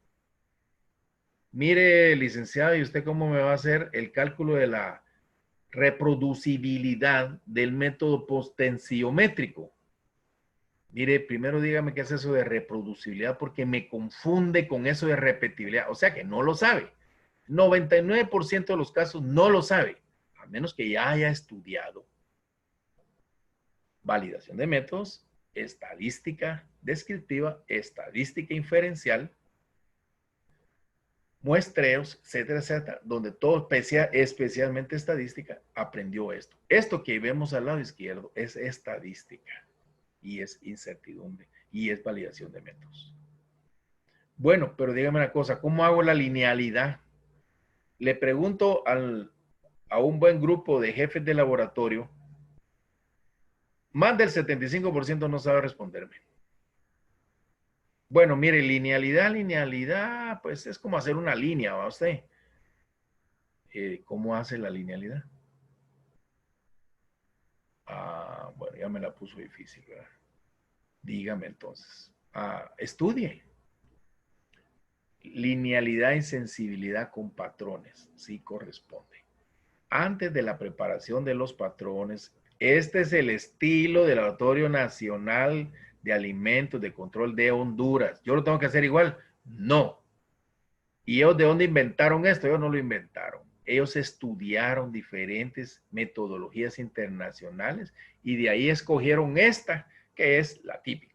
Mire, licenciado, ¿y usted cómo me va a hacer el cálculo de la reproducibilidad del método potenciométrico? Mire, primero dígame qué es eso de reproducibilidad porque me confunde con eso de repetibilidad. O sea que no lo sabe. 99% de los casos no lo sabe, a menos que ya haya estudiado validación de métodos, estadística descriptiva, estadística inferencial, muestreos, etcétera, etcétera, donde todo, especialmente estadística, aprendió esto. Esto que vemos al lado izquierdo es estadística y es incertidumbre y es validación de métodos. Bueno, pero dígame una cosa, ¿cómo hago la linealidad? Le pregunto a un buen grupo de jefes de laboratorio, más del 75% no sabe responderme. Bueno, mire, linealidad, pues es como hacer una línea, ¿va usted? ¿Cómo hace la linealidad? Ah, bueno, ya me la puso difícil, ¿verdad? Dígame entonces. Estudie. Linealidad y sensibilidad con patrones, sí corresponde. Antes de la preparación de los patrones, este es el estilo del Laboratorio Nacional de Alimentos de Control de Honduras. ¿Yo lo tengo que hacer igual? No. ¿Y ellos de dónde inventaron esto? Ellos no lo inventaron. Ellos estudiaron diferentes metodologías internacionales y de ahí escogieron esta, que es la típica.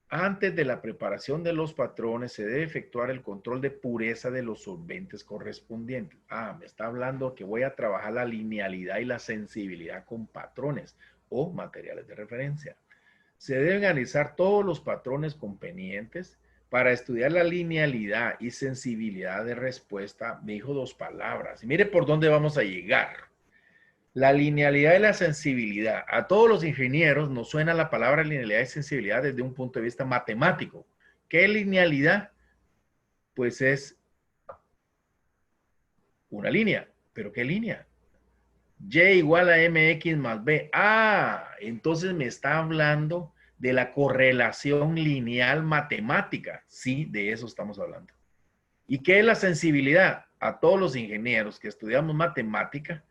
Antes de la preparación de los patrones se debe efectuar el control de pureza de los solventes correspondientes. Me está hablando que voy a trabajar la linealidad y la sensibilidad con patrones o materiales de referencia. Se deben analizar todos los patrones convenientes para estudiar la linealidad y sensibilidad de respuesta. Me dijo dos palabras. Y mire por dónde vamos a llegar. La linealidad y la sensibilidad. A todos los ingenieros nos suena la palabra linealidad y sensibilidad desde un punto de vista matemático. ¿Qué es linealidad? Pues es una línea. ¿Pero qué línea? Y igual a mx más b. Entonces me está hablando de la correlación lineal matemática. Sí, de eso estamos hablando. ¿Y qué es la sensibilidad? A todos los ingenieros que estudiamos matemática,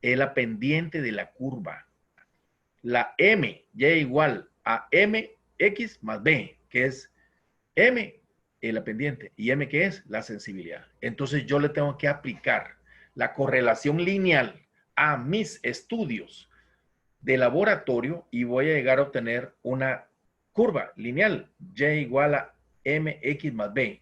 es la pendiente de la curva. La m, y igual a mx más b, que es m, la pendiente, y m, que es la sensibilidad. Entonces yo le tengo que aplicar la correlación lineal a mis estudios de laboratorio y voy a llegar a obtener una curva lineal, y igual a mx más b.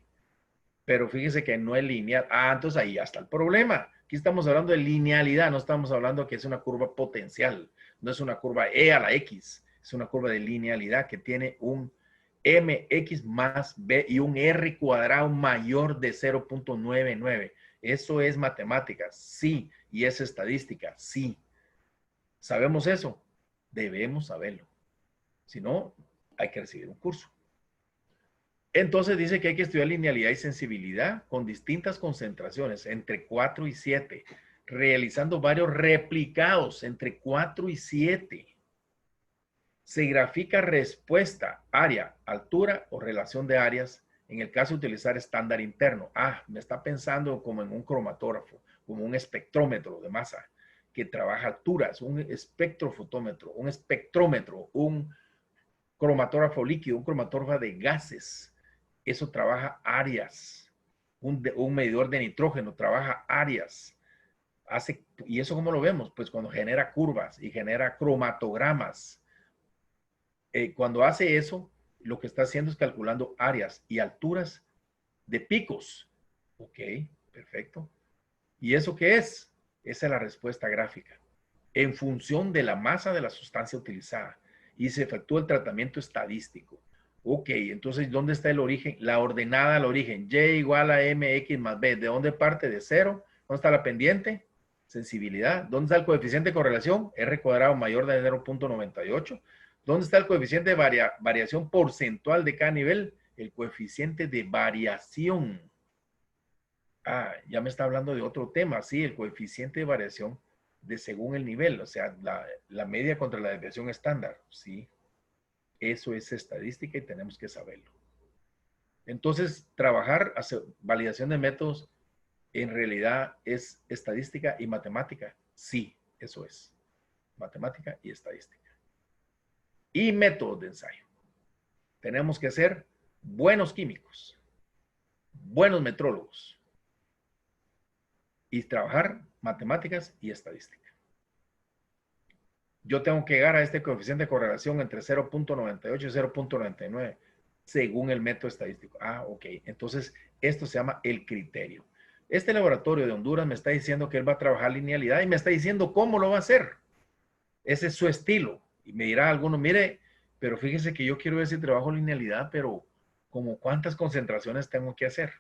Pero fíjese que no es lineal. Entonces ahí ya está el problema. Aquí estamos hablando de linealidad, no estamos hablando que es una curva potencial, no es una curva e a la x, es una curva de linealidad que tiene un mx más b y un r cuadrado mayor de 0.99. Eso es matemática, sí, y es estadística, sí. ¿Sabemos eso? Debemos saberlo. Si no, hay que recibir un curso. Entonces dice que hay que estudiar linealidad y sensibilidad con distintas concentraciones entre 4 y 7, realizando varios replicados entre 4 y 7. Se grafica respuesta, área, altura o relación de áreas en el caso de utilizar estándar interno. Me está pensando como en un cromatógrafo. como un espectrómetro de masa que trabaja alturas, un espectrofotómetro, un espectrómetro, un cromatógrafo líquido, un cromatógrafo de gases. Eso trabaja áreas. Un medidor de nitrógeno trabaja áreas. ¿Y eso cómo lo vemos? Pues cuando genera curvas y genera cromatogramas. Cuando hace eso, lo que está haciendo es calculando áreas y alturas de picos. Ok, perfecto. ¿Y eso qué es? Esa es la respuesta gráfica. En función de la masa de la sustancia utilizada. Y se efectúa el tratamiento estadístico. Ok, entonces, ¿dónde está el origen? La ordenada al origen. Y igual a mx más b. ¿De dónde parte? De 0. ¿Dónde está la pendiente? Sensibilidad. ¿Dónde está el coeficiente de correlación? R cuadrado mayor de 0.98. ¿Dónde está el coeficiente de variación porcentual de cada nivel? El coeficiente de variación. Ah, ya me está hablando de otro tema. Sí, el coeficiente de variación de según el nivel. O sea, la media contra la desviación estándar. Sí, eso es estadística y tenemos que saberlo. Entonces, trabajar, hacer validación de métodos, en realidad es estadística y matemática. Sí, eso es. Matemática y estadística. Y métodos de ensayo. Tenemos que ser buenos químicos, buenos metrólogos y trabajar matemáticas y estadística. Yo tengo que llegar a este coeficiente de correlación entre 0.98 y 0.99 según el método estadístico. Ah, ok. Entonces, esto se llama el criterio. Este laboratorio de Honduras me está diciendo que él va a trabajar linealidad y me está diciendo cómo lo va a hacer. Ese es su estilo. Y me dirá alguno, mire, pero fíjese que yo quiero ver si trabajo linealidad, pero como cuántas concentraciones tengo que hacer.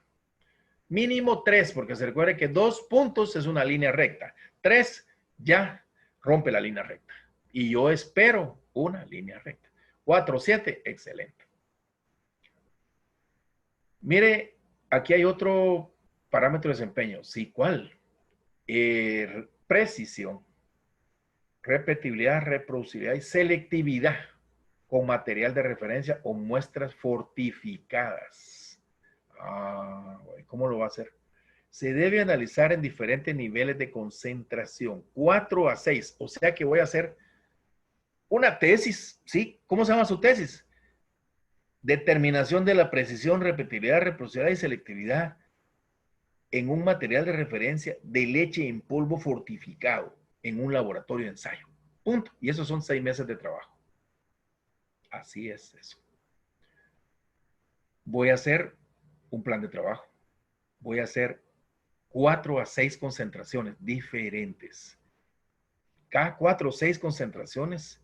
Mínimo 3, porque se recuerde que 2 puntos es una línea recta. 3 ya rompe la línea recta. Y yo espero una línea recta. 4, 7, excelente. Mire, aquí hay otro parámetro de desempeño. Sí, ¿cuál? Precisión, repetibilidad, reproducibilidad y selectividad con material de referencia o muestras fortificadas. Ah, ¿cómo lo va a hacer? Se debe analizar en diferentes niveles de concentración, 4 a 6. O sea que voy a hacer una tesis, ¿sí? ¿Cómo se llama su tesis? Determinación de la precisión, repetibilidad, reproducibilidad y selectividad en un material de referencia de leche en polvo fortificado en un laboratorio de ensayo. Punto. Y esos son 6 meses de trabajo. Así es eso. Voy a hacer un plan de trabajo. Voy a hacer 4 a 6 concentraciones diferentes. Cada 4 o 6 concentraciones,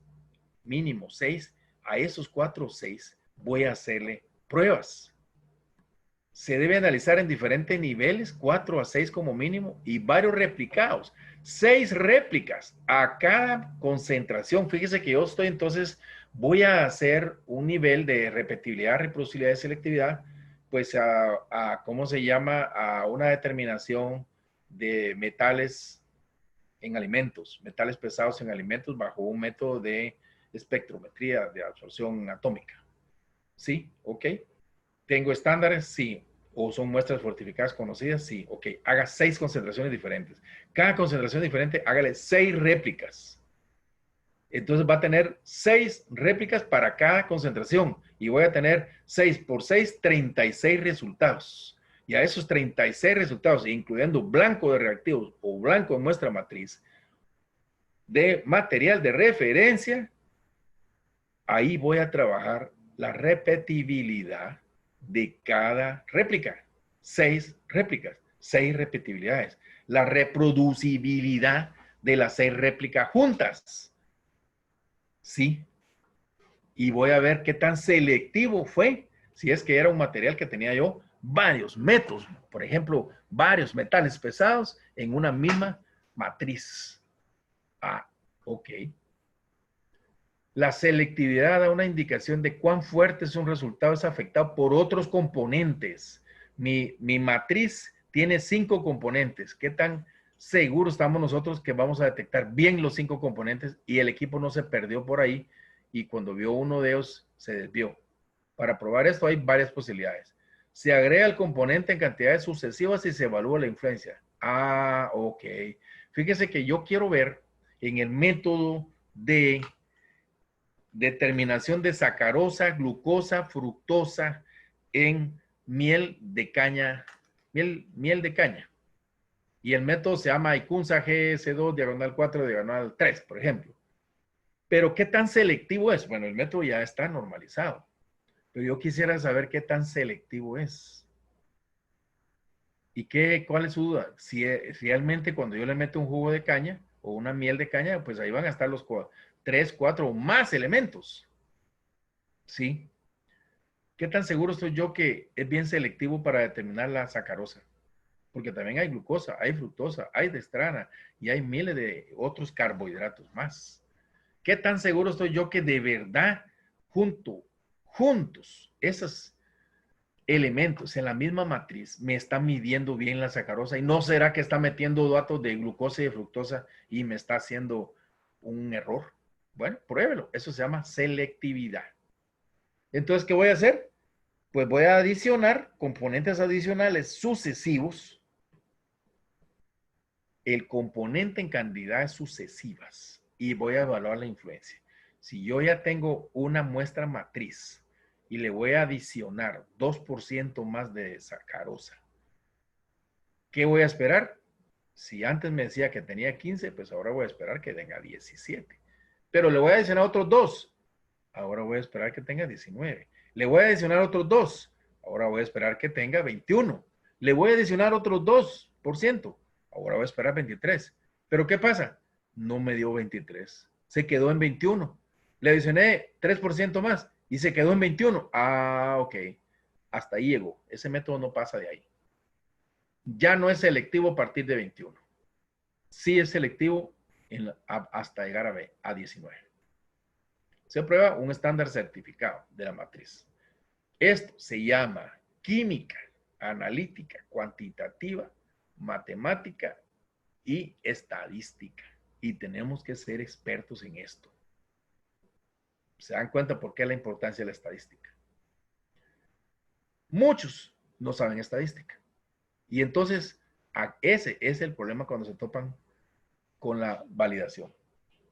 mínimo 6, a esos 4 o 6 voy a hacerle pruebas. Se debe analizar en diferentes niveles, 4 a 6 como mínimo, y varios replicados. 6 réplicas a cada concentración. Fíjese que yo estoy entonces, voy a hacer un nivel de repetibilidad, reproducibilidad y selectividad, pues ¿cómo se llama? A una determinación de metales en alimentos, metales pesados en alimentos bajo un método de espectrometría de absorción atómica. ¿Sí? ¿Ok? ¿Tengo estándares? Sí. ¿O son muestras fortificadas conocidas? Sí. Ok. Haga 6 concentraciones diferentes. Cada concentración diferente, hágale 6 réplicas. Entonces va a tener 6 réplicas para cada concentración. Y voy a tener 6 por 6, 36 resultados. Y a esos 36 resultados, incluyendo blanco de reactivos o blanco de muestra matriz, de material de referencia, ahí voy a trabajar la repetibilidad de cada réplica. 6 réplicas, 6 repetibilidades. La reproducibilidad de las 6 réplicas juntas. Sí. Y voy a ver qué tan selectivo fue, si es que era un material que tenía yo varios métodos, por ejemplo, varios metales pesados en una misma matriz. Ah, ok. La selectividad da una indicación de cuán fuerte es un resultado es afectado por otros componentes. Mi matriz tiene 5 componentes. ¿Qué tan seguros estamos nosotros que vamos a detectar bien los 5 componentes y el equipo no se perdió por ahí y cuando vio uno de ellos se desvió? Para probar esto hay varias posibilidades. Se agrega el componente en cantidades sucesivas y se evalúa la influencia. Ah, ok. Fíjese que yo quiero ver en el método de determinación de sacarosa, glucosa, fructosa en miel de caña, miel de caña. Y el método se llama ICUNSA GS2, diagonal 4, diagonal 3, por ejemplo. Pero ¿qué tan selectivo es? Bueno, el método ya está normalizado. Pero yo quisiera saber qué tan selectivo es. ¿Y cuál es su duda? Si realmente cuando yo le meto un jugo de caña o una miel de caña, pues ahí van a estar los 3, 4 o más elementos. ¿Sí? ¿Qué tan seguro estoy yo que es bien selectivo para determinar la sacarosa? Porque también hay glucosa, hay fructosa, hay destrana y hay miles de otros carbohidratos más. ¿Qué tan seguro estoy yo que de verdad juntos, esos elementos en la misma matriz me están midiendo bien la sacarosa? ¿Y no será que está metiendo datos de glucosa y de fructosa y me está haciendo un error? Bueno, pruébelo. Eso se llama selectividad. Entonces, ¿qué voy a hacer? Pues voy a adicionar componentes adicionales sucesivos, el componente en cantidades sucesivas, y voy a evaluar la influencia. Si yo ya tengo una muestra matriz y le voy a adicionar 2% más de sacarosa, ¿qué voy a esperar? Si antes me decía que tenía 15, pues ahora voy a esperar que tenga 17. Pero le voy a adicionar otros 2. Ahora voy a esperar que tenga 19. Le voy a adicionar otros 2. Ahora voy a esperar que tenga 21. Le voy a adicionar otros 2%. Ahora voy a esperar 23. Pero ¿qué pasa? No me dio 23. Se quedó en 21. Le adicioné 3% más y se quedó en 21. Ah, ok. Hasta ahí llegó. Ese método no pasa de ahí. Ya no es selectivo a partir de 21. Sí es selectivo hasta llegar a 19. Se prueba un estándar certificado de la matriz. Esto se llama química analítica, cuantitativa, matemática y estadística. Y tenemos que ser expertos en esto. ¿Se dan cuenta por qué la importancia de la estadística? Muchos no saben estadística. Y entonces, ese es el problema cuando se topan con la validación.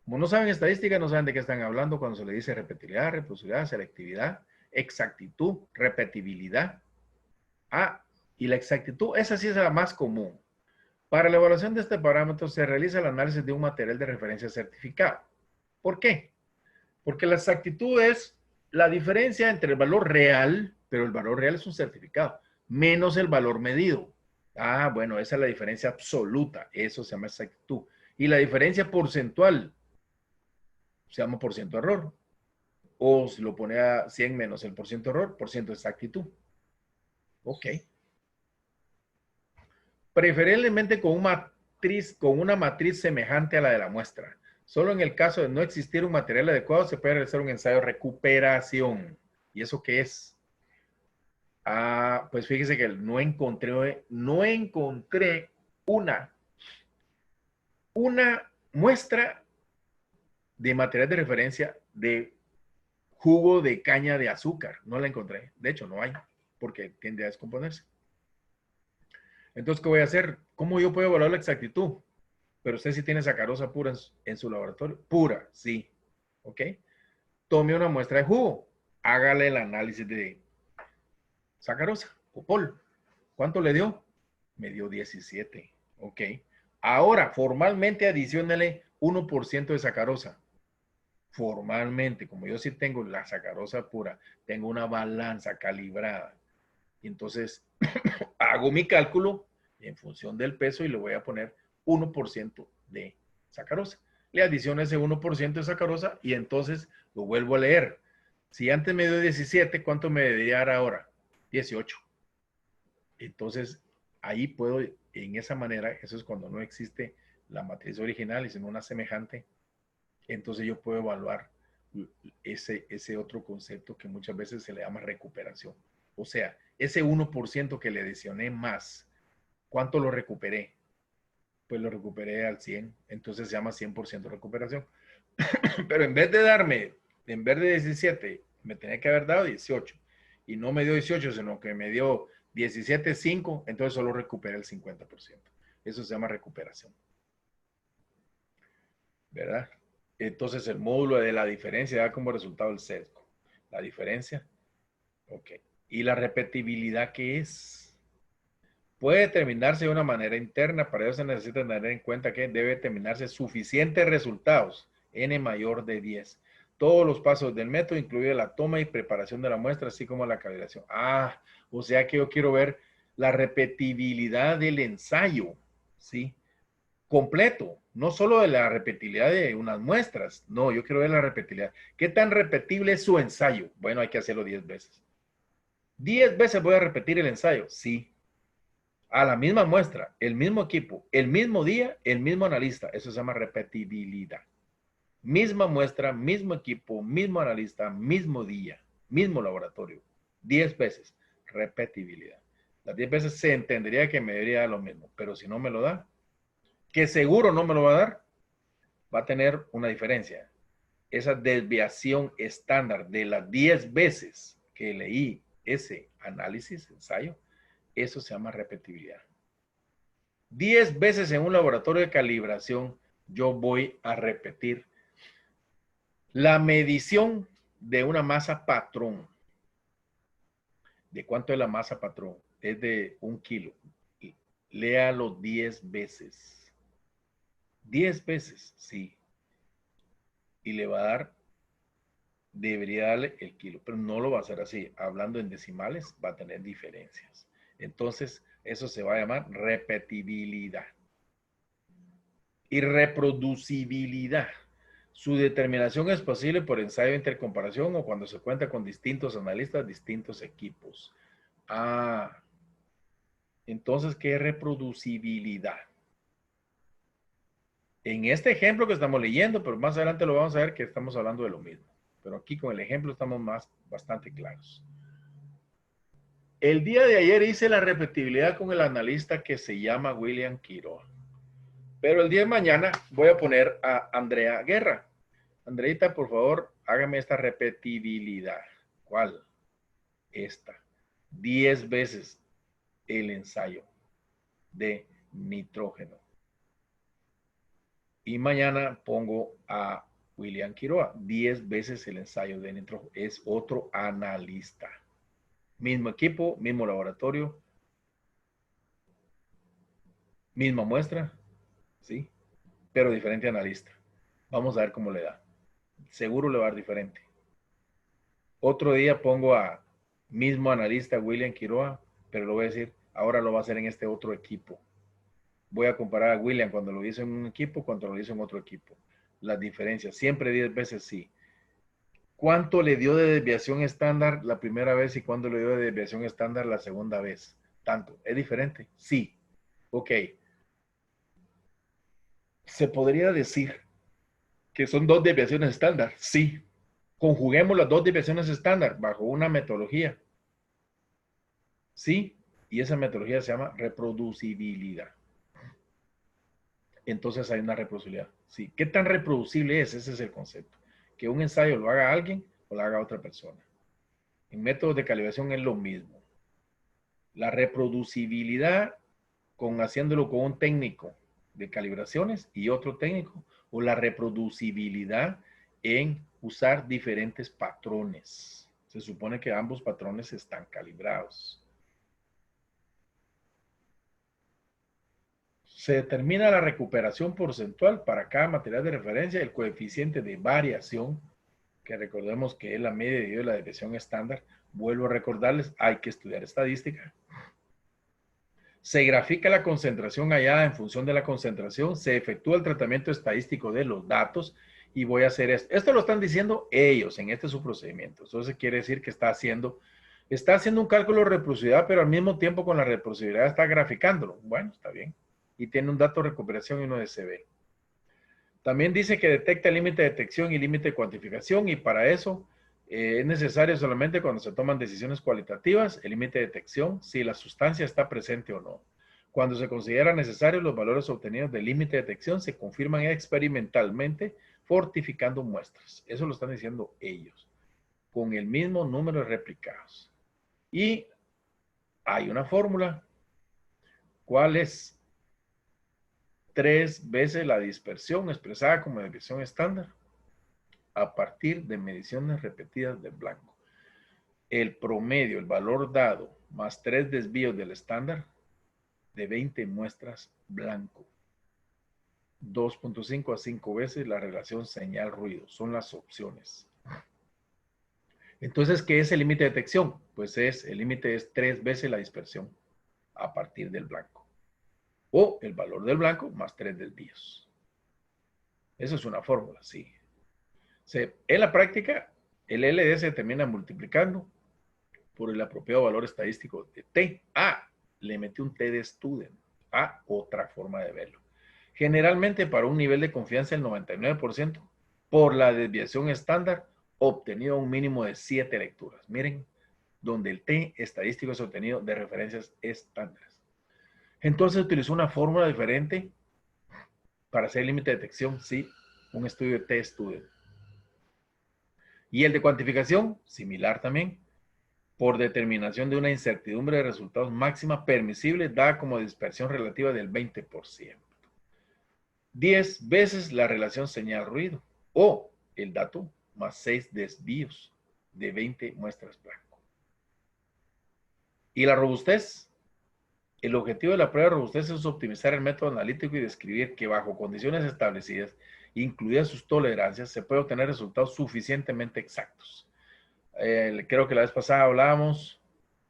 Como no saben estadística, no saben de qué están hablando cuando se le dice repetibilidad, reproducibilidad, selectividad, exactitud, repetibilidad. Ah, y la exactitud, esa sí es la más común. Para la evaluación de este parámetro se realiza el análisis de un material de referencia certificado. ¿Por qué? Porque la exactitud es la diferencia entre el valor real, pero el valor real es un certificado, menos el valor medido. Ah, bueno, esa es la diferencia absoluta, eso se llama exactitud. Y la diferencia porcentual se llama por ciento error. O si lo pone a 100 menos el por ciento error, por ciento exactitud. Ok. Preferiblemente con una matriz semejante a la de la muestra. Solo en el caso de no existir un material adecuado se puede realizar un ensayo de recuperación. ¿Y eso qué es? Ah, pues fíjese que no encontré una muestra de material de referencia de jugo de caña de azúcar. No la encontré. De hecho, no hay, porque tiende a descomponerse. Entonces, ¿qué voy a hacer? ¿Cómo yo puedo evaluar la exactitud? Pero usted sí tiene sacarosa pura en su laboratorio. Pura, sí. ¿Ok? Tome una muestra de jugo. Hágale el análisis de sacarosa o pol. ¿Cuánto le dio? Me dio 17. ¿Ok? Ahora, formalmente adiciónale 1% de sacarosa. Formalmente, como yo sí tengo la sacarosa pura, tengo una balanza calibrada. Y entonces hago mi cálculo en función del peso y le voy a poner 1% de sacarosa. Le adiciono ese 1% de sacarosa y entonces lo vuelvo a leer. Si antes me dio 17, ¿cuánto me debería dar ahora? 18. Entonces, ahí puedo, en esa manera, eso es cuando no existe la matriz original, sino una semejante, entonces yo puedo evaluar ese otro concepto que muchas veces se le llama recuperación. O sea, ese 1% que le adicioné más, ¿cuánto lo recuperé? Pues lo recuperé al 100, entonces se llama 100% recuperación. Pero en vez de 17, me tenía que haber dado 18. Y no me dio 18, sino que me dio 17.5, entonces solo recuperé el 50%. Eso se llama recuperación. ¿Verdad? Entonces el módulo de la diferencia da como resultado el sesgo. La diferencia. Ok. ¿Y la repetibilidad qué es? Puede determinarse de una manera interna. Para eso se necesita tener en cuenta que debe determinarse suficientes resultados. N mayor de 10. Todos los pasos del método, incluye la toma y preparación de la muestra, así como la calibración. Ah, o sea que yo quiero ver la repetibilidad del ensayo. ¿Sí? Completo, no solo de la repetibilidad de unas muestras, no, yo quiero ver la repetibilidad. ¿Qué tan repetible es su ensayo? Bueno, hay que hacerlo 10 veces. 10 veces voy a repetir el ensayo, sí. A la misma muestra, el mismo equipo, el mismo día, el mismo analista. Eso se llama repetibilidad. Misma muestra, mismo equipo, mismo analista, mismo día, mismo laboratorio. 10 veces. Repetibilidad. Las 10 veces se entendería que me debería dar lo mismo, pero si no me lo da, que seguro no me lo va a dar, va a tener una diferencia. Esa desviación estándar de las 10 veces que leí ese análisis, ensayo, eso se llama repetibilidad. 10 veces en un laboratorio de calibración, yo voy a repetir la medición de una masa patrón. ¿De cuánto es la masa patrón? Es de 1 kilo. Léalo 10 veces. 10 veces, sí. Y le va a dar, debería darle el kilo, pero no lo va a hacer así. Hablando en decimales, va a tener diferencias. Entonces, eso se va a llamar repetibilidad. Y reproducibilidad. Su determinación es posible por ensayo de intercomparación o cuando se cuenta con distintos analistas, distintos equipos. Ah, entonces, ¿qué es reproducibilidad? En este ejemplo que estamos leyendo, pero más adelante lo vamos a ver que estamos hablando de lo mismo. Pero aquí con el ejemplo estamos bastante claros. El día de ayer hice la repetibilidad con el analista que se llama William Quiroga. Pero el día de mañana voy a poner a Andrea Guerra. Andreita, por favor, hágame esta repetibilidad. ¿Cuál? Esta. 10 veces el ensayo de nitrógeno. Y mañana pongo a William Quiroga. 10 veces el ensayo de nitrógeno. Es otro analista. Mismo equipo, mismo laboratorio, misma muestra, ¿sí? Pero diferente analista. Vamos a ver cómo le da. Seguro le va a dar diferente. Otro día pongo a mismo analista William Quiroga, pero lo voy a decir, ahora lo va a hacer en este otro equipo. Voy a comparar a William cuando lo hizo en un equipo, cuando lo hizo en otro equipo. Las diferencias, siempre 10 veces sí. ¿Cuánto le dio de desviación estándar la primera vez y cuánto le dio de desviación estándar la segunda vez? Tanto. ¿Es diferente? Sí. Ok. ¿Se podría decir que son 2 desviaciones estándar? Sí. Conjuguemos las 2 desviaciones estándar bajo una metodología. Sí. Y esa metodología se llama reproducibilidad. Entonces hay una reproducibilidad. Sí. ¿Qué tan reproducible es? Ese es el concepto. Que un ensayo lo haga alguien o lo haga otra persona. En métodos de calibración es lo mismo. La reproducibilidad haciéndolo con un técnico de calibraciones y otro técnico, o la reproducibilidad en usar diferentes patrones. Se supone que ambos patrones están calibrados. Se determina la recuperación porcentual para cada material de referencia, el coeficiente de variación, que recordemos que es la media de la desviación estándar. Vuelvo a recordarles, hay que estudiar estadística. Se grafica la concentración hallada en función de la concentración, se efectúa el tratamiento estadístico de los datos y voy a hacer esto. Esto lo están diciendo ellos en este su procedimiento. Entonces quiere decir que está haciendo un cálculo de reproducibilidad, pero al mismo tiempo con la reproducibilidad está graficándolo. Bueno, está bien. Y tiene un dato de recuperación y uno de CB. También dice que detecta el límite de detección y límite de cuantificación y para eso es necesario solamente cuando se toman decisiones cualitativas, el límite de detección, si la sustancia está presente o no. Cuando se considera necesario, los valores obtenidos del límite de detección se confirman experimentalmente fortificando muestras. Eso lo están diciendo ellos, con el mismo número de replicados. Y hay una fórmula. ¿Cuál es? 3 veces la dispersión expresada como desviación estándar a partir de mediciones repetidas del blanco. El promedio, el valor dado, más 3 desvíos del estándar de 20 muestras blanco. 2.5 a 5 veces la relación señal-ruido. Son las opciones. Entonces, ¿qué es el límite de detección? Pues el límite es 3 veces la dispersión a partir del blanco. O el valor del blanco más 3 desvíos. Eso es una fórmula, sí. En la práctica, el LD se termina multiplicando por el apropiado valor estadístico de T. Le metí un T de student. Otra forma de verlo. Generalmente para un nivel de confianza del 99%, por la desviación estándar, obtenido un mínimo de 7 lecturas. Miren, donde el T estadístico es obtenido de referencias estándares. Entonces utilizó una fórmula diferente para hacer el límite de detección, sí, un estudio de T-Student. Y el de cuantificación, similar también, por determinación de una incertidumbre de resultados máxima permisible, da como dispersión relativa del 20%. 10 veces la relación señal-ruido, o el dato más 6 desvíos de 20 muestras blanco. ¿Y la robustez? El objetivo de la prueba de robustez es optimizar el método analítico y describir que bajo condiciones establecidas, incluidas sus tolerancias, se puede obtener resultados suficientemente exactos. Creo que la vez pasada hablábamos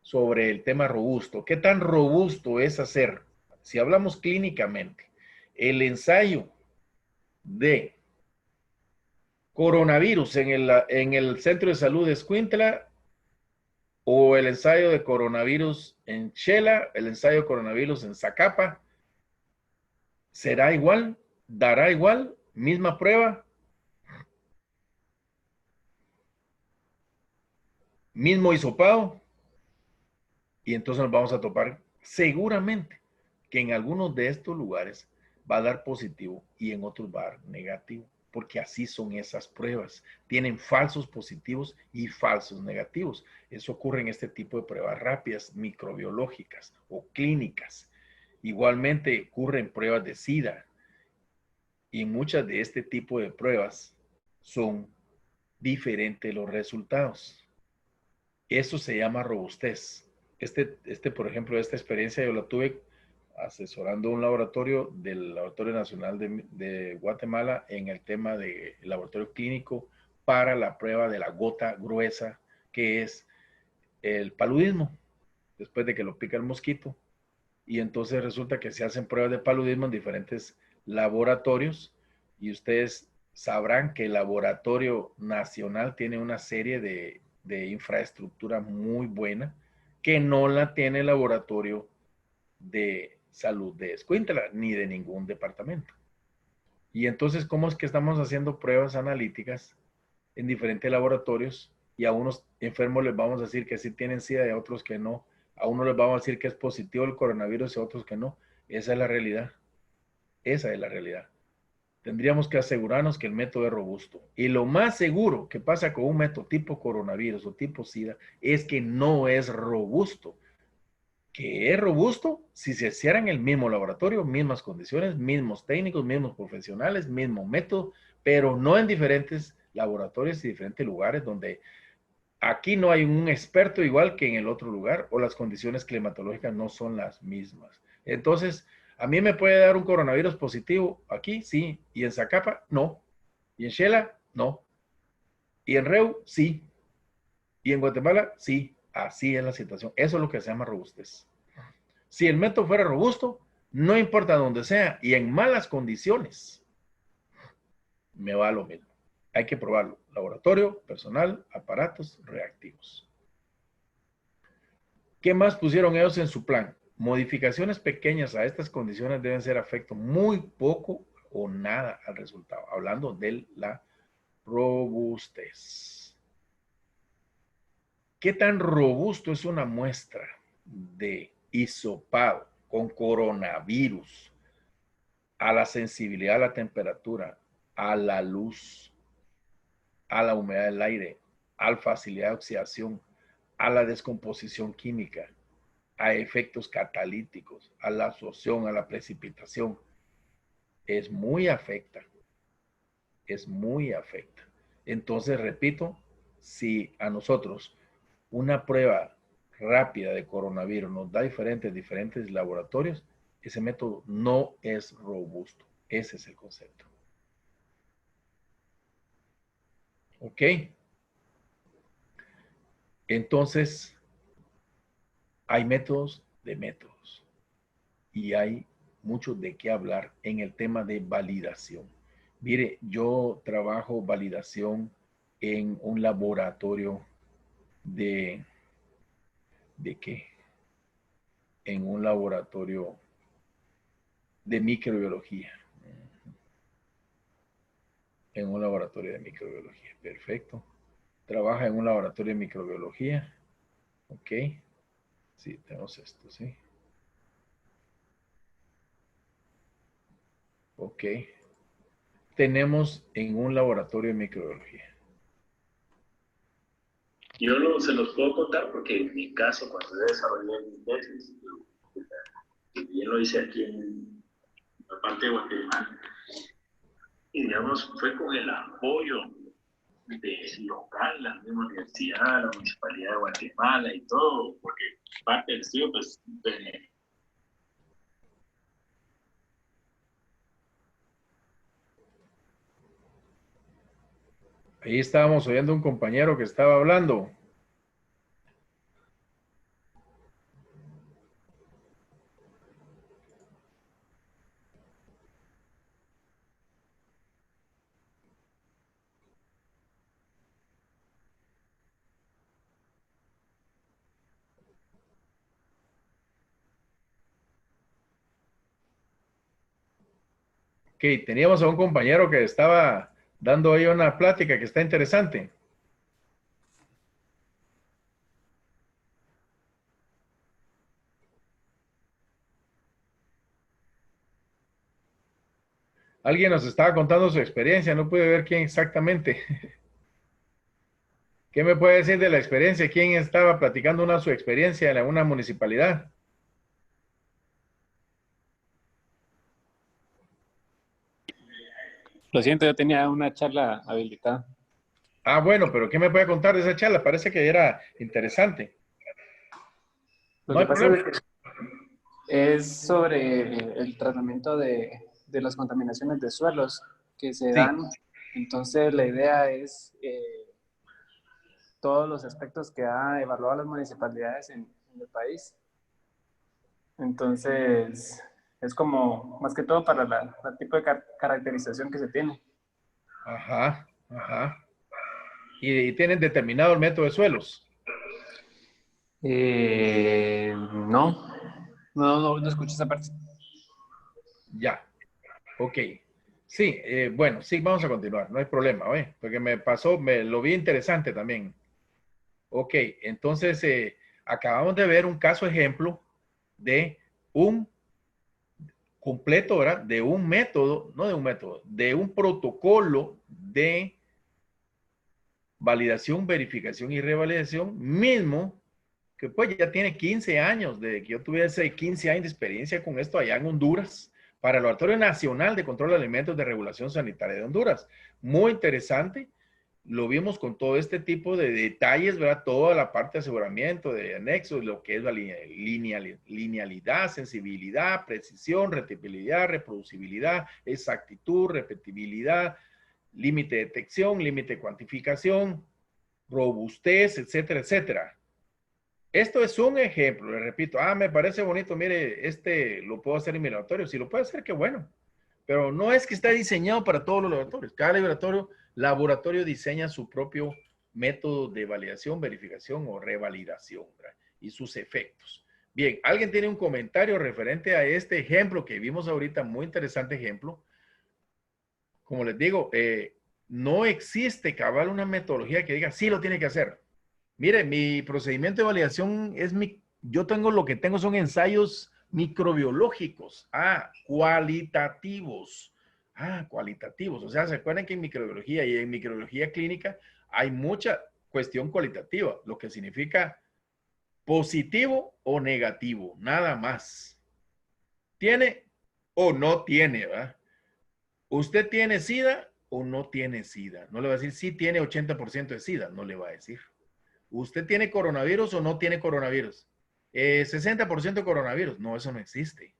sobre el tema robusto. ¿Qué tan robusto es hacer, si hablamos clínicamente, el ensayo de coronavirus en el centro de salud de Escuintla o el ensayo de coronavirus en Shela, el ensayo de coronavirus en Zacapa? ¿Será igual? ¿Dará igual? ¿Misma prueba? ¿Mismo hisopado? Y entonces nos vamos a topar seguramente que en algunos de estos lugares va a dar positivo y en otros va a dar negativo, porque así son esas pruebas. Tienen falsos positivos y falsos negativos. Eso ocurre en este tipo de pruebas rápidas, microbiológicas o clínicas. Igualmente ocurre en pruebas de SIDA. Y muchas de este tipo de pruebas son diferentes los resultados. Eso se llama robustez. Por ejemplo, esta experiencia yo la tuve asesorando un laboratorio del Laboratorio Nacional de Guatemala en el tema del laboratorio clínico para la prueba de la gota gruesa, que es el paludismo, después de que lo pica el mosquito. Y entonces resulta que se hacen pruebas de paludismo en diferentes laboratorios y ustedes sabrán que el Laboratorio Nacional tiene una serie de infraestructura muy buena que no la tiene el Laboratorio de Salud de Escuintla ni de ningún departamento. Y entonces, ¿cómo es que estamos haciendo pruebas analíticas en diferentes laboratorios y a unos enfermos les vamos a decir que sí tienen SIDA y a otros que no? A unos les vamos a decir que es positivo el coronavirus y a otros que no. Esa es la realidad. Esa es la realidad. Tendríamos que asegurarnos que el método es robusto. Y lo más seguro que pasa con un método tipo coronavirus o tipo SIDA es que no es robusto. Que es robusto si se hiciera en el mismo laboratorio, mismas condiciones, mismos técnicos, mismos profesionales, mismo método, pero no en diferentes laboratorios y diferentes lugares donde aquí no hay un experto igual que en el otro lugar o las condiciones climatológicas no son las mismas. Entonces, a mí me puede dar un coronavirus positivo aquí, sí, y en Zacapa, no, y en Shela, no, y en Reu, sí, y en Guatemala, sí. Así es la situación. Eso es lo que se llama robustez. Si el método fuera robusto, no importa dónde sea y en malas condiciones, me va lo mismo. Hay que probarlo. Laboratorio, personal, aparatos, reactivos. ¿Qué más pusieron ellos en su plan? Modificaciones pequeñas a estas condiciones deben ser afecto muy poco o nada al resultado. Hablando de la robustez. ¿Qué tan robusto es una muestra de hisopado con coronavirus a la sensibilidad a la temperatura, a la luz, a la humedad del aire, a la facilidad de oxidación, a la descomposición química, a efectos catalíticos, a la absorción, a la precipitación? es muy afecta, es muy afecta. Entonces, repito, si a nosotros una prueba rápida de coronavirus nos da diferentes laboratorios, ese método no es robusto. Ese es el concepto. ¿Ok? Entonces, hay métodos de métodos y hay mucho de qué hablar en el tema de validación. Mire, yo trabajo validación en un laboratorio de, ¿de qué? En un laboratorio de microbiología. En un laboratorio de microbiología. Perfecto. Trabaja en un laboratorio de microbiología. Ok. Sí, tenemos esto, sí. Ok. Tenemos en un laboratorio de microbiología. Se los puedo contar porque en mi caso, cuando yo desarrollé mi tesis, que bien lo hice aquí en la parte de Guatemala, y digamos, fue con el apoyo de local, la misma universidad, la municipalidad de Guatemala y todo, porque parte del estudio, pues, Ahí estábamos oyendo un compañero que estaba hablando. Ok, teníamos a un compañero que estaba dando ahí una plática que está interesante. Alguien nos estaba contando su experiencia, no pude ver quién exactamente. ¿Qué me puede decir de la experiencia? ¿Quién estaba platicando su experiencia en una municipalidad? Lo siento, yo tenía una charla habilitada. Ah, bueno, pero ¿qué me puede contar de esa charla? Parece que era interesante. Lo No que hay pasa problema. es que es sobre el tratamiento de las contaminaciones de suelos que se Sí, dan. Entonces, la idea es todos los aspectos que ha evaluado las municipalidades en el país. Entonces, es como más que todo para el tipo de caracterización que se tiene. ajá, ajá. Y tienen determinado el método de suelos. No escuché esa parte. Ya, ok. Sí, bueno, sí, vamos a continuar, no hay problema, ¿eh? Porque me pasó, me lo vi interesante también. Ok, entonces acabamos de ver un caso ejemplo de un completo, ¿verdad? De un método, no de un método, de un protocolo de validación, verificación y revalidación mismo, que pues ya tiene 15 años, de que yo tuviese 15 años de experiencia con esto allá en Honduras, para el Laboratorio Nacional de Control de Alimentos de Regulación Sanitaria de Honduras. Muy interesante. Lo vimos con todo este tipo de detalles, ¿verdad? Toda la parte de aseguramiento, de anexos, lo que es la linealidad, sensibilidad, precisión, repetibilidad, reproducibilidad, exactitud, repetibilidad, límite de detección, límite de cuantificación, robustez, etcétera, etcétera. Esto es un ejemplo, le repito, me parece bonito, mire, lo puedo hacer en mi laboratorio. Si lo puede hacer, qué bueno. Pero no es que está diseñado para todos los laboratorios. Cada laboratorio diseña su propio método de validación, verificación o revalidación, ¿verdad? Y sus efectos. Bien, ¿alguien tiene un comentario referente a este ejemplo que vimos ahorita? Muy interesante ejemplo. Como les digo, no existe cabal una metodología que diga, sí lo tiene que hacer. Mire, mi procedimiento de validación yo tengo lo que tengo son ensayos microbiológicos, cualitativos. Cualitativos. O sea, ¿se acuerdan que en microbiología y en microbiología clínica hay mucha cuestión cualitativa, lo que significa positivo o negativo, nada más. ¿Tiene o no tiene, ¿verdad? ¿Usted tiene SIDA o no tiene SIDA? No le va a decir sí tiene 80% de SIDA, no le va a decir. ¿Usted tiene coronavirus o no tiene coronavirus? 60% coronavirus. No, eso no existe.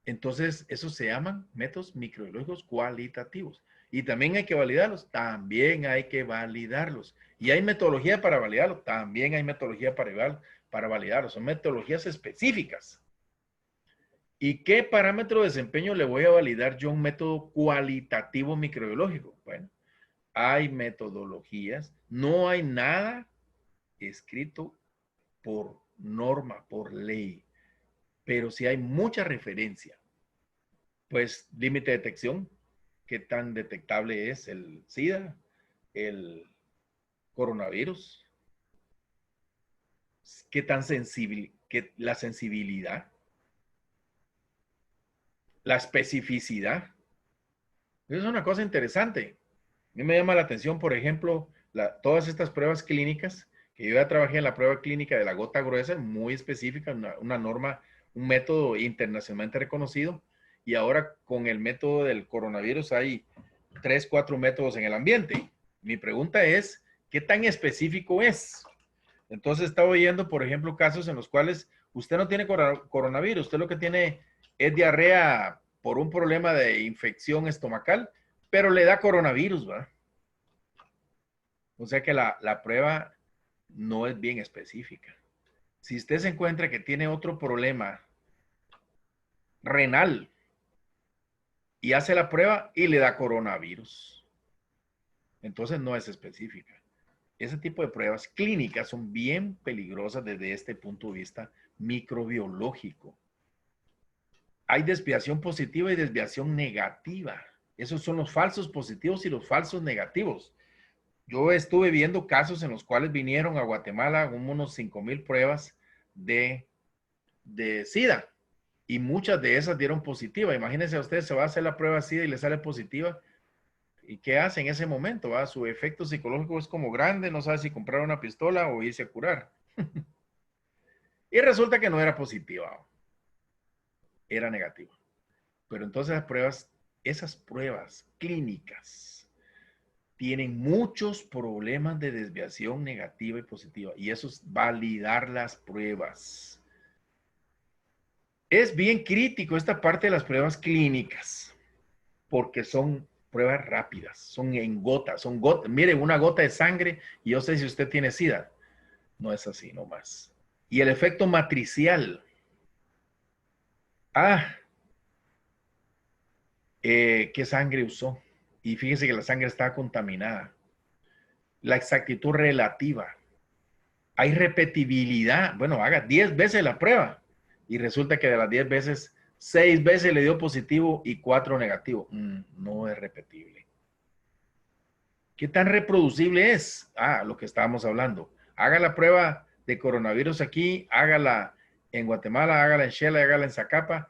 Entonces, eso se llaman métodos microbiológicos cualitativos. Y también hay que validarlos. También hay que validarlos. Y hay metodología para validarlos. También hay metodología para validarlos. Son metodologías específicas. ¿Y qué parámetro de desempeño le voy a validar yo un método cualitativo microbiológico? Bueno, hay metodologías. No hay nada escrito por norma, por ley. Pero sí hay mucha referencia. Pues límite de detección, qué tan detectable es el SIDA, el coronavirus, qué tan sensible, la sensibilidad, la especificidad. Eso es una cosa interesante. A mí me llama la atención, por ejemplo, todas estas pruebas clínicas, que yo ya trabajé en la prueba clínica de la gota gruesa, muy específica, una norma, un método internacionalmente reconocido, y ahora con el método del coronavirus hay 3, 4 métodos en el ambiente. Mi pregunta es, ¿qué tan específico es? Entonces estaba oyendo, por ejemplo, casos en los cuales usted no tiene coronavirus, usted lo que tiene es diarrea por un problema de infección estomacal, pero le da coronavirus, ¿va? O sea que la prueba no es bien específica. Si usted se encuentra que tiene otro problema renal y hace la prueba y le da coronavirus, entonces no es específica. Ese tipo de pruebas clínicas son bien peligrosas desde este punto de vista microbiológico. Hay desviación positiva y desviación negativa. Esos son los falsos positivos y los falsos negativos. Yo estuve viendo casos en los cuales vinieron a Guatemala unos 5,000 pruebas de SIDA y muchas de esas dieron positiva. Imagínense, a usted se va a hacer la prueba SIDA y le sale positiva. ¿Y qué hace en ese momento? ¿Va? Su efecto psicológico es como grande, no sabe si comprar una pistola o irse a curar. Y resulta que no era positiva, era negativa. Pero entonces esas pruebas clínicas tienen muchos problemas de desviación negativa y positiva. Y eso es validar las pruebas. Es bien crítico esta parte de las pruebas clínicas, porque son pruebas rápidas, son en gotas, son gotas. Miren, una gota de sangre y yo sé si usted tiene SIDA. No es así nomás. Y el efecto matricial. ¿Qué sangre usó? Y fíjese que la sangre está contaminada. La exactitud relativa. Hay repetibilidad. Bueno, haga 10 veces la prueba. Y resulta que de las 10 veces, 6 veces le dio positivo y 4 negativo. No es repetible. ¿Qué tan reproducible es? Lo que estábamos hablando. Haga la prueba de coronavirus aquí, hágala en Guatemala, hágala en Shela, hágala en Zacapa,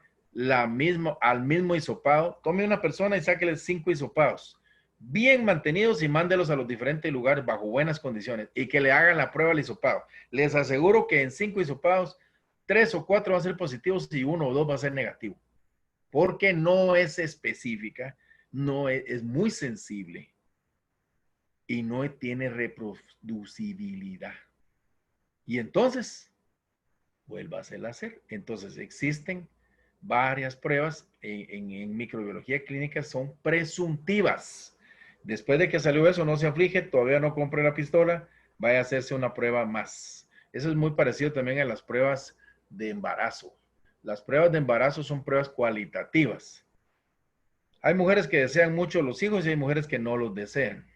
al mismo hisopado. Tome una persona y sáquele 5 hisopados, bien mantenidos y mándelos a los diferentes lugares bajo buenas condiciones y que le hagan la prueba al hisopado. Les aseguro que en 5 hisopados, 3 o 4 van a ser positivos y 1 o 2 va a ser negativo. Porque no es específica, no es muy sensible. Y no tiene reproducibilidad. Y entonces, vuelva a hacer. Entonces, existen varias pruebas en microbiología clínica, son presuntivas. Después de que salió eso, no se aflige, todavía no compre la pistola, vaya a hacerse una prueba más. Eso es muy parecido también a las pruebas de embarazo. Las pruebas de embarazo son pruebas cualitativas. Hay mujeres que desean mucho los hijos y hay mujeres que no los desean.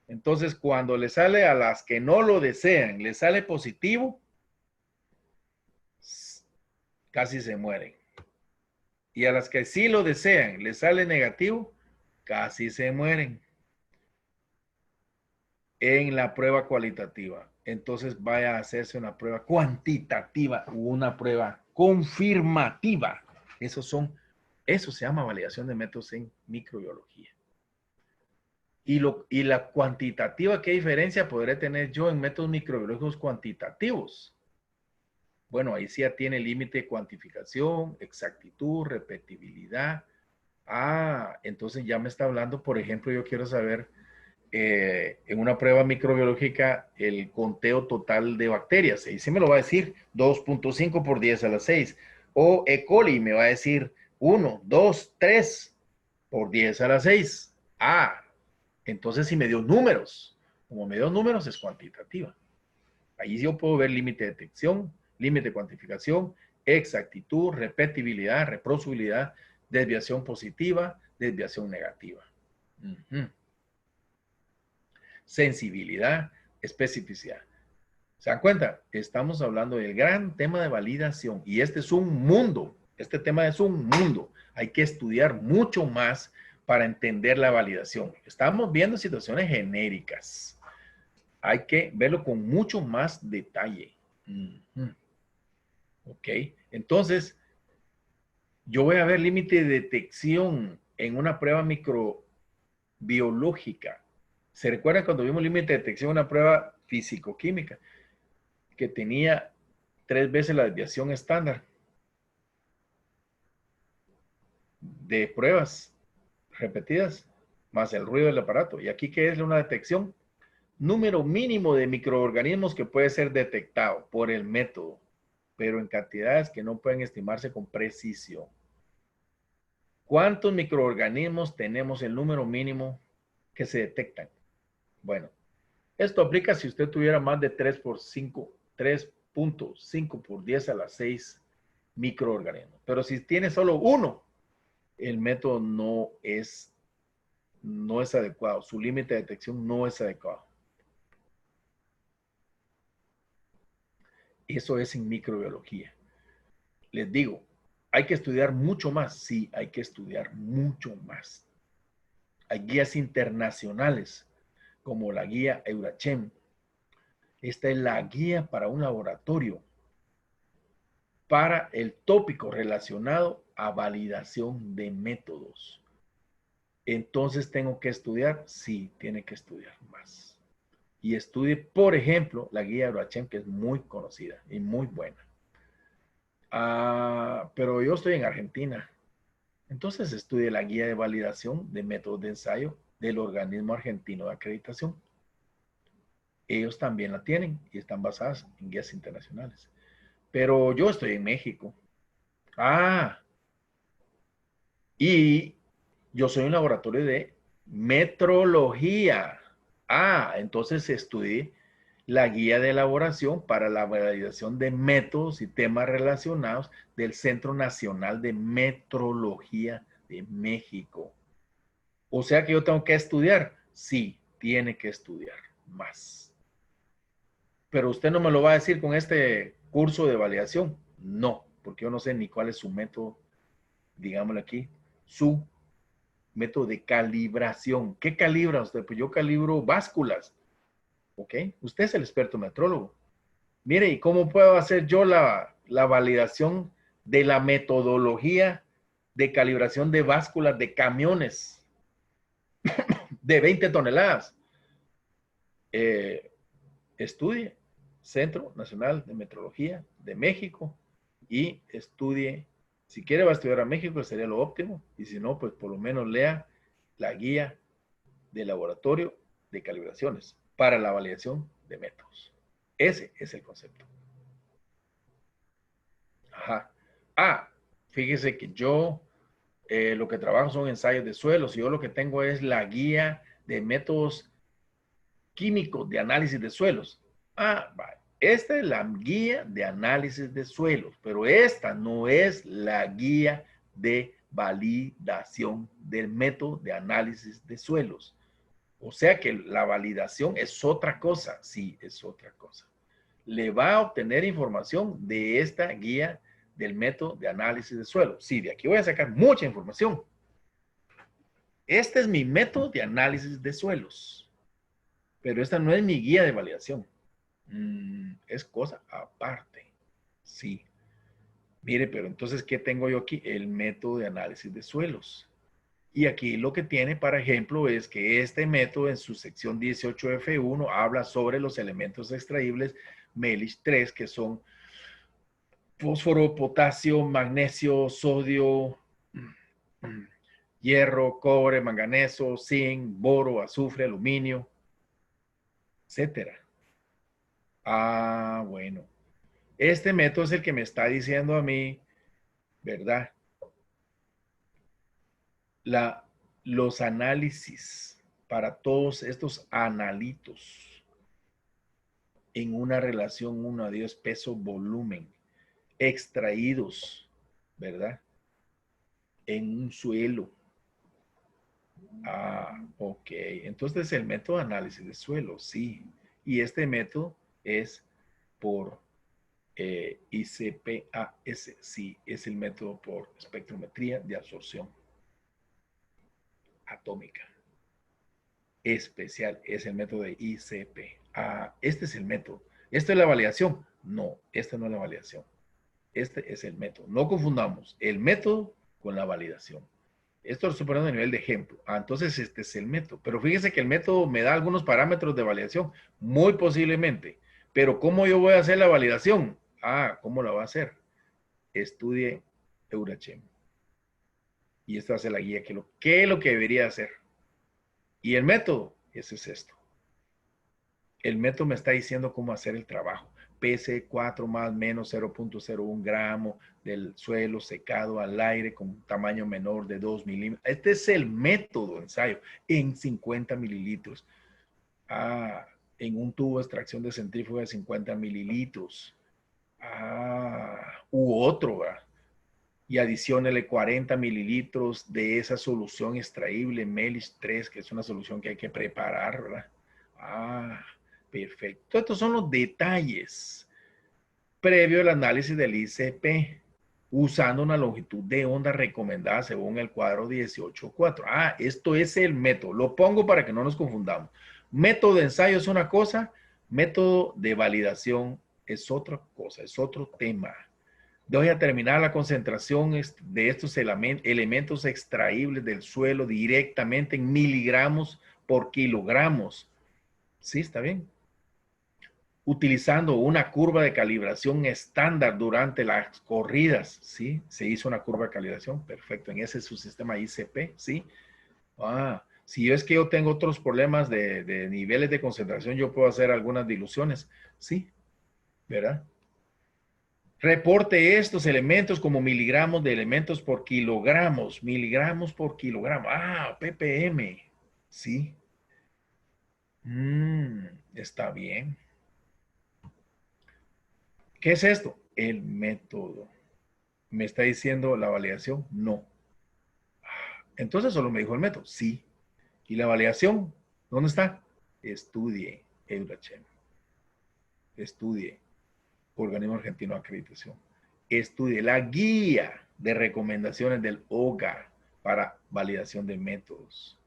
Entonces, cuando le sale a las que no lo desean, le sale positivo, casi se mueren. Y a las que sí lo desean, le sale negativo, casi se mueren. En la prueba cualitativa. Entonces, vaya a hacerse una prueba cuantitativa o una prueba confirmativa. Eso se llama validación de métodos en microbiología. Y la cuantitativa, ¿qué diferencia podré tener yo en métodos microbiológicos cuantitativos? Bueno, ahí sí ya tiene límite de cuantificación, exactitud, repetibilidad, Ah, entonces ya me está hablando, por ejemplo, yo quiero saber en una prueba microbiológica el conteo total de bacterias. Y sí me lo va a decir 2.5 por 10 a la 6. O E. coli me va a decir 1, 2, 3 por 10 a la 6. Ah, entonces si me dio números. Como me dio números es cuantitativa. Ahí yo puedo ver límite de detección, límite de cuantificación, exactitud, repetibilidad, reproducibilidad, desviación positiva, desviación negativa. Sensibilidad, especificidad. ¿Se dan cuenta? Estamos hablando del gran tema de validación y este es un mundo. Este tema es un mundo. Hay que estudiar mucho más para entender la validación. Estamos viendo situaciones genéricas. Hay que verlo con mucho más detalle. Ok, entonces yo voy a ver límite de detección en una prueba microbiológica. ¿Se recuerdan cuando vimos límite de detección en una prueba físico-química que tenía 3 veces la desviación estándar de pruebas repetidas más el ruido del aparato? Y aquí, ¿qué es una detección? Número mínimo de microorganismos que puede ser detectado por el método, pero en cantidades que no pueden estimarse con precisión. ¿Cuántos microorganismos tenemos el número mínimo que se detectan? Bueno, esto aplica si usted tuviera más de 3 por 5, 3.5 por 10 a la 6 microorganismos. Pero si tiene solo uno, el método no es adecuado. Su límite de detección no es adecuado. Eso es en microbiología. Les digo, hay que estudiar mucho más. Sí, hay que estudiar mucho más. Hay guías internacionales como la guía Eurachem. Esta es la guía para un laboratorio para el tópico relacionado a validación de métodos. Entonces, ¿tengo que estudiar? Sí, tiene que estudiar más. Y estudie, por ejemplo, la guía Eurachem, que es muy conocida y muy buena. Pero yo estoy en Argentina. Entonces, estudie la guía de validación de métodos de ensayo del organismo argentino de acreditación. Ellos también la tienen y están basadas en guías internacionales. Pero yo estoy en México. Y yo soy un laboratorio de metrología. Entonces estudié la guía de elaboración para la validación de métodos y temas relacionados del Centro Nacional de Metrología de México. O sea que yo tengo que estudiar. Sí, tiene que estudiar más. Pero usted no me lo va a decir con este curso de validación. No, porque yo no sé ni cuál es su método, digámoslo aquí, su método de calibración. ¿Qué calibra usted? Pues yo calibro básculas. ¿Ok? Usted es el experto metrólogo. Mire, ¿y cómo puedo hacer yo la validación de la metodología de calibración de básculas de camiones de 20 toneladas? Estudie Centro Nacional de Metrología de México y estudie, si quiere va a estudiar a México, sería lo óptimo, y si no, pues por lo menos lea la guía de laboratorio de calibraciones para la validación de métodos. Ese es el concepto. Ajá. Fíjese que yo lo que trabajo son ensayos de suelos y yo lo que tengo es la guía de métodos químicos de análisis de suelos. Esta es la guía de análisis de suelos, pero esta no es la guía de validación del método de análisis de suelos. O sea que la validación es otra cosa. Sí, es otra cosa. Le va a obtener información de esta guía del método de análisis de suelo. Sí, de aquí voy a sacar mucha información. Este es mi método de análisis de suelos, pero esta no es mi guía de validación. Es cosa aparte. Sí. Mire, pero entonces, ¿qué tengo yo aquí? El método de análisis de suelos. Y aquí lo que tiene, por ejemplo, es que este método en su sección 18F1 habla sobre los elementos extraíbles MELIS 3, que son fósforo, potasio, magnesio, sodio, hierro, cobre, manganeso, zinc, boro, azufre, aluminio, etcétera. Ah, bueno. Este método es el que me está diciendo a mí, ¿verdad? Los análisis para todos estos analitos en una relación 1:10 peso-volumen, extraídos, ¿verdad? En un suelo. Ah, ok. Entonces el método de análisis de suelo, sí. Y este método es por ICPAS, sí, es el método por espectrometría de absorción atómica. Especial es el método de ICP. Ah, este es el método. ¿Esto es la validación? No, esta no es la validación. Este es el método. No confundamos el método con la validación. Esto lo estoy poniendo a nivel de ejemplo. Ah, entonces este es el método. Pero fíjese que el método me da algunos parámetros de validación, muy posiblemente. Pero ¿cómo yo voy a hacer la validación? Ah, ¿cómo la va a hacer? Estudie Eurachem. Y esta va a ser la guía. ¿Qué es lo que debería hacer? Y el método, ese es esto. El método me está diciendo cómo hacer el trabajo. PC4 más menos 0.01 gramo del suelo secado al aire con un tamaño menor de 2 milímetros. Este es el método de ensayo en 50 mililitros. Ah, en un tubo de extracción de centrífuga de 50 mililitros. Ah, u otro, ¿verdad? Y adiciónele 40 mililitros de esa solución extraíble, Melich 3, que es una solución que hay que preparar, ¿verdad? Ah, perfecto. Estos son los detalles previo al análisis del ICP, usando una longitud de onda recomendada según el cuadro 18.4. Ah, esto es el método. Lo pongo para que no nos confundamos. Método de ensayo es una cosa, método de validación es otra cosa, es otro tema. Voy a terminar la concentración de estos elementos extraíbles del suelo directamente en miligramos por kilogramos. Sí, está bien. Utilizando una curva de calibración estándar durante las corridas. Sí, se hizo una curva de calibración. Perfecto. En ese es su sistema ICP. Sí. Ah, si es que yo tengo otros problemas de niveles de concentración, yo puedo hacer algunas diluciones. Sí, ¿verdad? Reporte estos elementos como miligramos de elementos por kilogramos. Miligramos por kilogramo. Ah, ppm. Sí. Está bien. ¿Qué es esto? El método. ¿Me está diciendo la validación? No. Entonces solo me dijo el método. Sí. ¿Y la validación? ¿Dónde está? Estudie Eurachem. Estudie Organismo Argentino de Acreditación. Estudie la guía de recomendaciones del OGA para validación de métodos.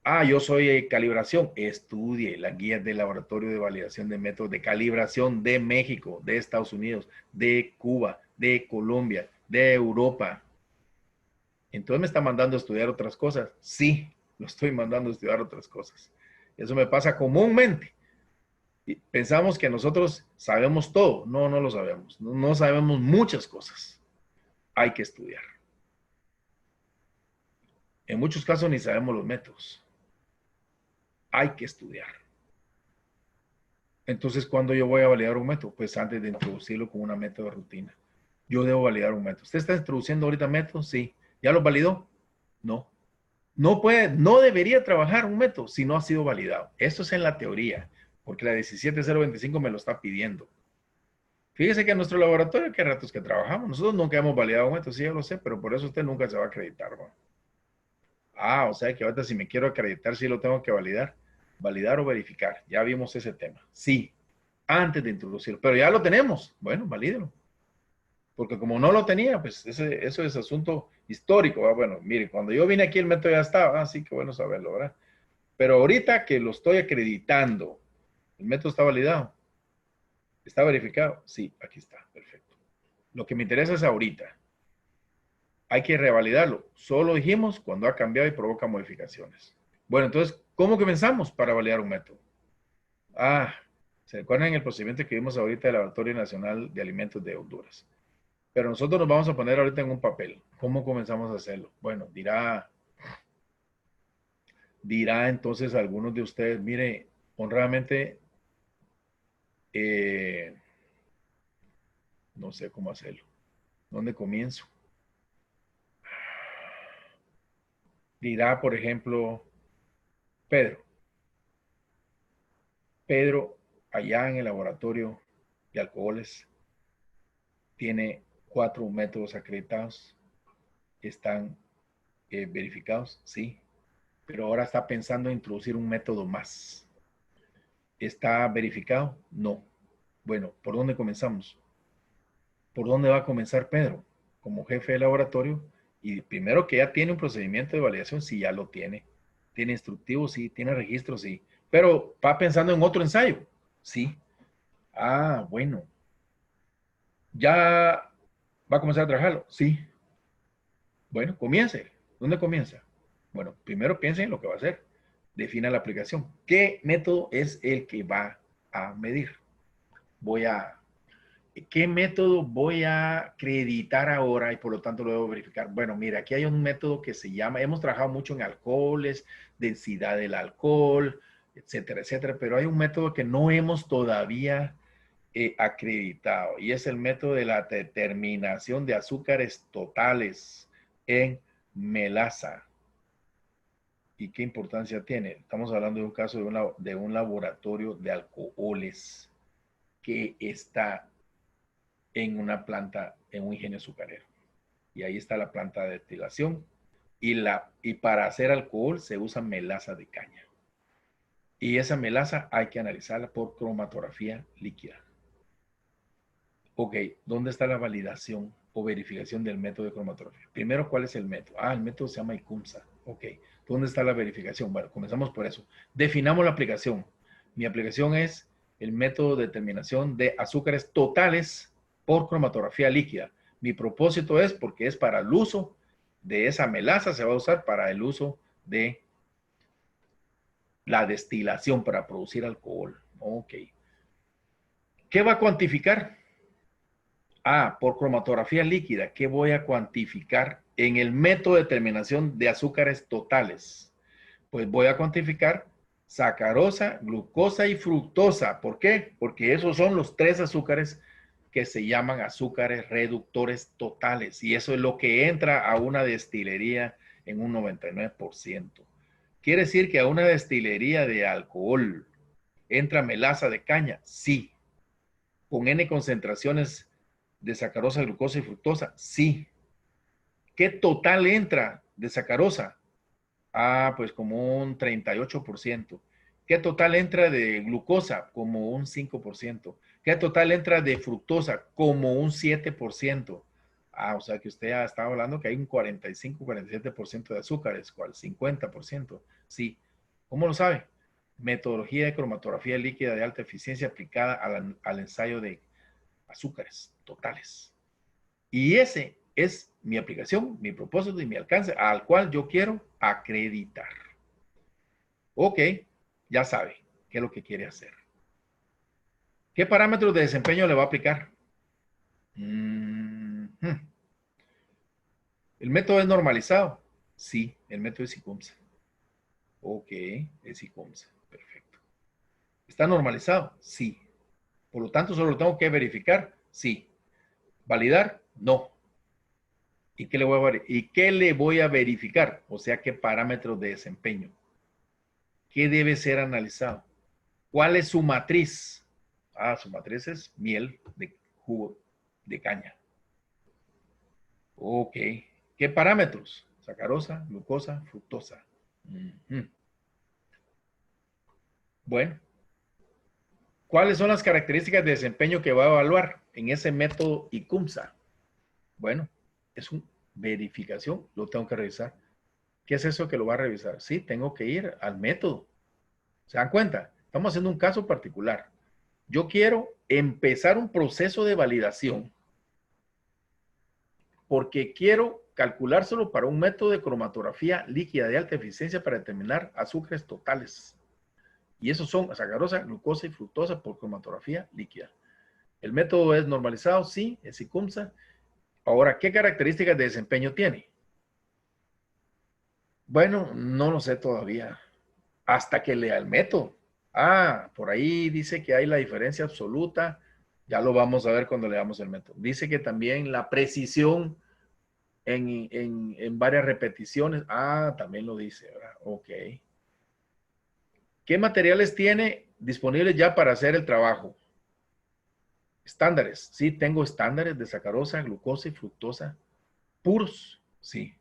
Ah, yo soy calibración. Estudie la guía del Laboratorio de Validación de Métodos de Calibración de México, de Estados Unidos, de Cuba, de Colombia, de Europa. Entonces me está mandando a estudiar otras cosas. Sí, lo estoy mandando a estudiar otras cosas. Eso me pasa comúnmente. Pensamos que nosotros sabemos todo. No, no lo sabemos. No sabemos muchas cosas. Hay que estudiar. En muchos casos ni sabemos los métodos. Hay que estudiar. Entonces, ¿cuándo yo voy a validar un método? Pues antes de introducirlo con una método de rutina. Yo debo validar un método. ¿Usted está introduciendo ahorita métodos? Sí. ¿Ya lo validó? No. No puede, no debería trabajar un método si no ha sido validado. Eso es en la teoría, porque la 17025 me lo está pidiendo. Fíjese que en nuestro laboratorio, ¿qué ratos que trabajamos? Nosotros nunca hemos validado un método, sí, yo lo sé, pero por eso usted nunca se va a acreditar, ¿no? Ah, o sea que ahorita si me quiero acreditar, sí lo tengo que validar. Validar o verificar. Ya vimos ese tema. Sí, antes de introducirlo. Pero ya lo tenemos. Bueno, valídelo. Porque como no lo tenía, pues eso es asunto histórico. ¿Verdad? Bueno, mire, cuando yo vine aquí el método ya estaba. Así que bueno saberlo, ¿verdad? Pero ahorita que lo estoy acreditando, ¿el método está validado? ¿Está verificado? Sí, aquí está. Perfecto. Lo que me interesa es ahorita. Hay que revalidarlo. Solo dijimos cuando ha cambiado y provoca modificaciones. Bueno, entonces, ¿cómo comenzamos para validar un método? Ah, ¿se recuerdan el procedimiento que vimos ahorita del Laboratorio Nacional de Alimentos de Honduras? Pero nosotros nos vamos a poner ahorita en un papel. ¿Cómo comenzamos a hacerlo? Bueno, dirá entonces a algunos de ustedes, mire, honradamente, no sé cómo hacerlo. ¿Dónde comienzo? Dirá, por ejemplo, Pedro, allá en el laboratorio de alcoholes, tiene 4 métodos acreditados. ¿Están verificados? Sí. Pero ahora está pensando en introducir un método más. ¿Está verificado? No. Bueno, ¿por dónde comenzamos? ¿Por dónde va a comenzar Pedro? Como jefe de laboratorio. Y primero que ya tiene un procedimiento de validación, sí, ya lo tiene. Tiene instructivos, sí. Tiene registros, sí. Pero va pensando en otro ensayo. Sí. Ah, bueno. ¿Ya va a comenzar a trabajarlo? Sí. Bueno, comience. ¿Dónde comienza? Bueno, primero piense en lo que va a hacer. Defina la aplicación. ¿Qué método es el que va a medir? ¿Qué método voy a acreditar ahora y por lo tanto lo debo verificar? Bueno, mira, aquí hay un método que se llama, hemos trabajado mucho en alcoholes, densidad del alcohol, etcétera, etcétera, pero hay un método que no hemos todavía acreditado y es el método de la determinación de azúcares totales en melaza. ¿Y qué importancia tiene? Estamos hablando de un caso de un laboratorio de alcoholes que está en una planta, en un ingenio azucarero. Y ahí está la planta de destilación. Y para hacer alcohol se usa melaza de caña. Y esa melaza hay que analizarla por cromatografía líquida. Ok, ¿dónde está la validación o verificación del método de cromatografía? Primero, ¿cuál es el método? Ah, el método se llama ICUMSA. Ok, ¿dónde está la verificación? Bueno, comenzamos por eso. Definamos la aplicación. Mi aplicación es el método de determinación de azúcares totales por cromatografía líquida. Mi propósito es porque es para el uso de esa melaza, se va a usar para el uso de la destilación para producir alcohol. Ok. ¿Qué va a cuantificar? Ah, por cromatografía líquida, ¿qué voy a cuantificar en el método de determinación de azúcares totales? Pues voy a cuantificar sacarosa, glucosa y fructosa. ¿Por qué? Porque esos son los 3 azúcares que se llaman azúcares reductores totales. Y eso es lo que entra a una destilería en un 99%. ¿Quiere decir que a una destilería de alcohol entra melaza de caña? Sí. ¿Con N concentraciones de sacarosa, glucosa y fructosa? Sí. ¿Qué total entra de sacarosa? Ah, pues como un 38%. ¿Qué total entra de glucosa? Como un 5%. ¿Qué total entra de fructosa? Como un 7%. Ah, o sea que usted ya estaba hablando que hay un 45, 47% de azúcares, ¿cuál? 50%. Sí. ¿Cómo lo sabe? Metodología de cromatografía líquida de alta eficiencia aplicada al ensayo de azúcares totales. Y ese es mi aplicación, mi propósito y mi alcance al cual yo quiero acreditar. Ok, ya sabe qué es lo que quiere hacer. ¿Qué parámetros de desempeño le va a aplicar? ¿El método es normalizado? Sí, el método es ICUMSA. Ok, es ICUMSA. Perfecto. ¿Está normalizado? Sí. Por lo tanto, solo lo tengo que verificar. Sí. ¿Validar? No. ¿Y qué le voy a verificar? O sea, ¿qué parámetros de desempeño? ¿Qué debe ser analizado? ¿Cuál es su matriz? Ah, su matriz es miel de jugo de caña. Ok. ¿Qué parámetros? Sacarosa, glucosa, fructosa. Bueno, ¿cuáles son las características de desempeño que va a evaluar en ese método ICUMSA? Bueno, es una verificación, lo tengo que revisar. ¿Qué es eso que lo va a revisar? Sí, tengo que ir al método. ¿Se dan cuenta? Estamos haciendo un caso particular. Yo quiero empezar un proceso de validación porque quiero calculárselo para un método de cromatografía líquida de alta eficiencia para determinar azúcares totales. Y esos son sacarosa, glucosa y fructosa por cromatografía líquida. ¿El método es normalizado? Sí, es ICUMSA. Ahora, ¿qué características de desempeño tiene? Bueno, no lo sé todavía. Hasta que lea el método. Ah, por ahí dice que hay la diferencia absoluta. Ya lo vamos a ver cuando leamos el método. Dice que también la precisión en varias repeticiones. Ah, también lo dice, ¿verdad? Ok. ¿Qué materiales tiene disponibles ya para hacer el trabajo? Estándares. Sí, tengo estándares de sacarosa, glucosa y fructosa puros. Sí.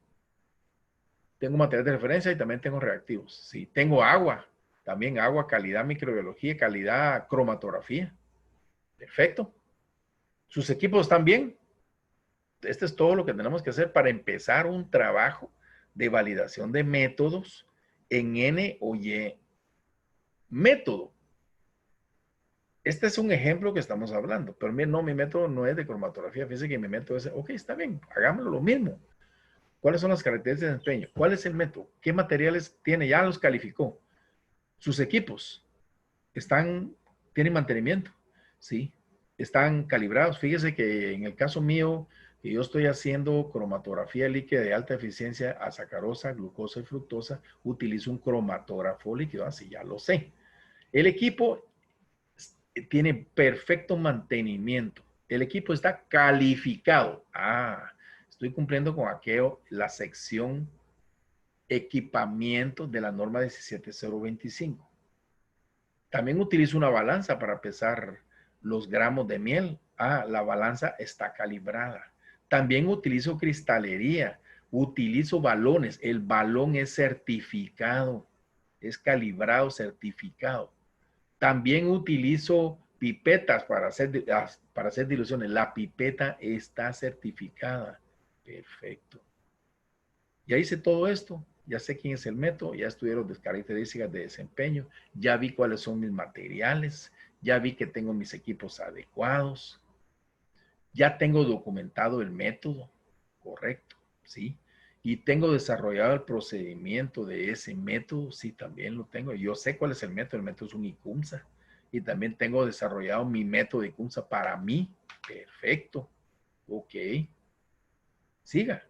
Tengo materiales de referencia y también tengo reactivos. Sí. Tengo agua. También agua, calidad microbiología, calidad cromatografía. Perfecto. ¿Sus equipos están bien? Este es todo lo que tenemos que hacer para empezar un trabajo de validación de métodos en N o Y método. Este es un ejemplo que estamos hablando, pero no, mi método no es de cromatografía. Fíjense que mi método es, ok, está bien, hagámoslo lo mismo. ¿Cuáles son las características de desempeño? ¿Cuál es el método? ¿Qué materiales tiene? Ya los calificó. Sus equipos tienen mantenimiento, ¿sí? Están calibrados. Fíjese que en el caso mío, que yo estoy haciendo cromatografía líquida de alta eficiencia a sacarosa, glucosa y fructosa, utilizo un cromatógrafo líquido, así ya lo sé. El equipo tiene perfecto mantenimiento. El equipo está calificado. Ah, estoy cumpliendo con aquello, la sección equipamiento de la norma 17025. También utilizo una balanza para pesar los gramos de miel. Ah, la balanza está calibrada. También utilizo cristalería. Utilizo balones. El balón es certificado. Es calibrado, certificado. También utilizo pipetas para hacer diluciones. La pipeta está certificada. Perfecto. Ya hice todo esto. Ya sé quién es el método. Ya estudié las características de desempeño. Ya vi cuáles son mis materiales. Ya vi que tengo mis equipos adecuados. Ya tengo documentado el método. Correcto. Sí. Y tengo desarrollado el procedimiento de ese método. Sí, también lo tengo. Yo sé cuál es el método. El método es un ICUMSA. Y también tengo desarrollado mi método de ICUMSA para mí. Perfecto. Ok. Siga.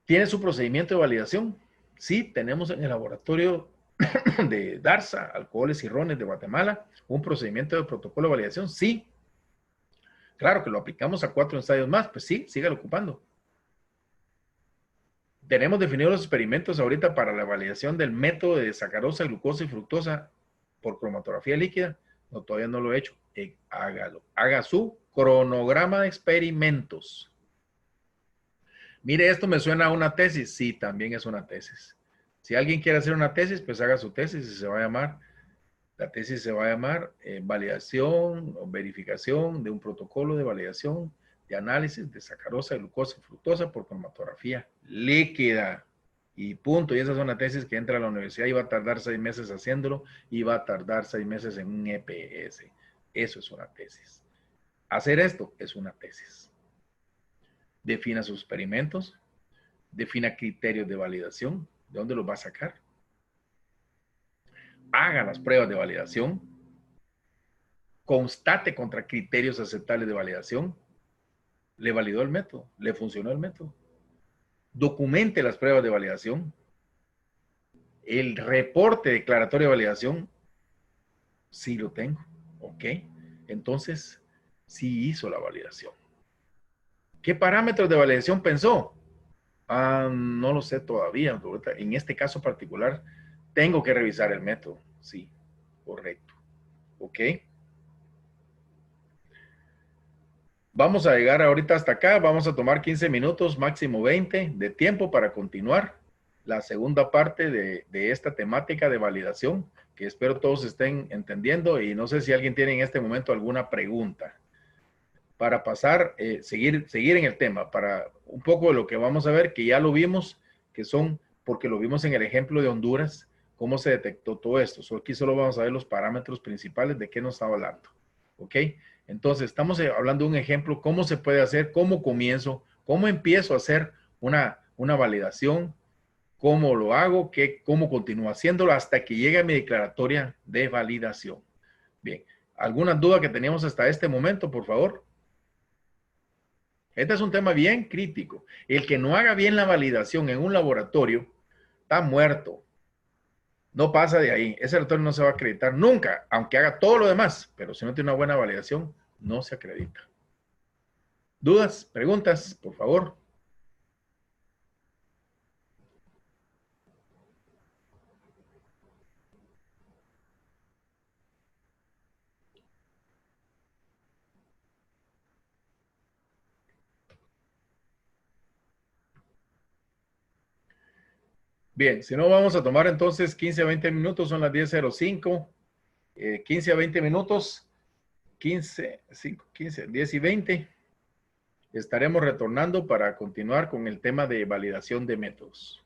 ¿Tiene su procedimiento de validación? Sí, tenemos en el laboratorio de DARSA, Alcoholes y Rones de Guatemala, un procedimiento de protocolo de validación. Sí. Claro que lo aplicamos a 4 ensayos más. Pues sí, sígalo ocupando. Tenemos definidos los experimentos ahorita para la validación del método de sacarosa, glucosa y fructosa por cromatografía líquida. No, todavía no lo he hecho. Hágalo. Haga su cronograma de experimentos. Mire, esto me suena a una tesis. Sí, también es una tesis. Si alguien quiere hacer una tesis, pues haga su tesis y se va a llamar, la tesis se va a llamar validación o verificación de un protocolo de validación de análisis de sacarosa, glucosa y fructosa por cromatografía líquida. Y punto. Y esa es una tesis que entra a la universidad y va a tardar 6 meses haciéndolo y va a tardar 6 meses en un EPS. Eso es una tesis. Hacer esto es una tesis. Defina sus experimentos, defina criterios de validación, ¿de dónde los va a sacar? Haga las pruebas de validación, constate contra criterios aceptables de validación, le validó el método, le funcionó el método, documente las pruebas de validación, el reporte declaratorio de validación, sí lo tengo, ok, entonces sí hizo la validación. ¿Qué parámetros de validación pensó? No lo sé todavía. En este caso particular, tengo que revisar el método. Sí, correcto. Ok. Vamos a llegar ahorita hasta acá. Vamos a tomar 15 minutos, máximo 20 de tiempo para continuar la segunda parte de esta temática de validación, que espero todos estén entendiendo y no sé si alguien tiene en este momento alguna pregunta. Para pasar, seguir en el tema, para un poco de lo que vamos a ver, que ya lo vimos, que son, porque lo vimos en el ejemplo de Honduras, cómo se detectó todo esto. Aquí solo vamos a ver los parámetros principales de qué nos está hablando. ¿Ok? Entonces, estamos hablando de un ejemplo, cómo se puede hacer, cómo comienzo, cómo empiezo a hacer una validación, cómo lo hago, cómo continúo haciéndolo hasta que llegue a mi declaratoria de validación. Bien, ¿alguna duda que teníamos hasta este momento, por favor? Este es un tema bien crítico. El que no haga bien la validación en un laboratorio está muerto. No pasa de ahí. Ese laboratorio no se va a acreditar nunca, aunque haga todo lo demás, pero si no tiene una buena validación, no se acredita. ¿Dudas? ¿Preguntas? Por favor. Bien, si no, vamos a tomar entonces 15 a 20 minutos, son las 10:05, 15 a 20 minutos, 15, 5, 15, 10 y 20. Estaremos retornando para continuar con el tema de validación de métodos.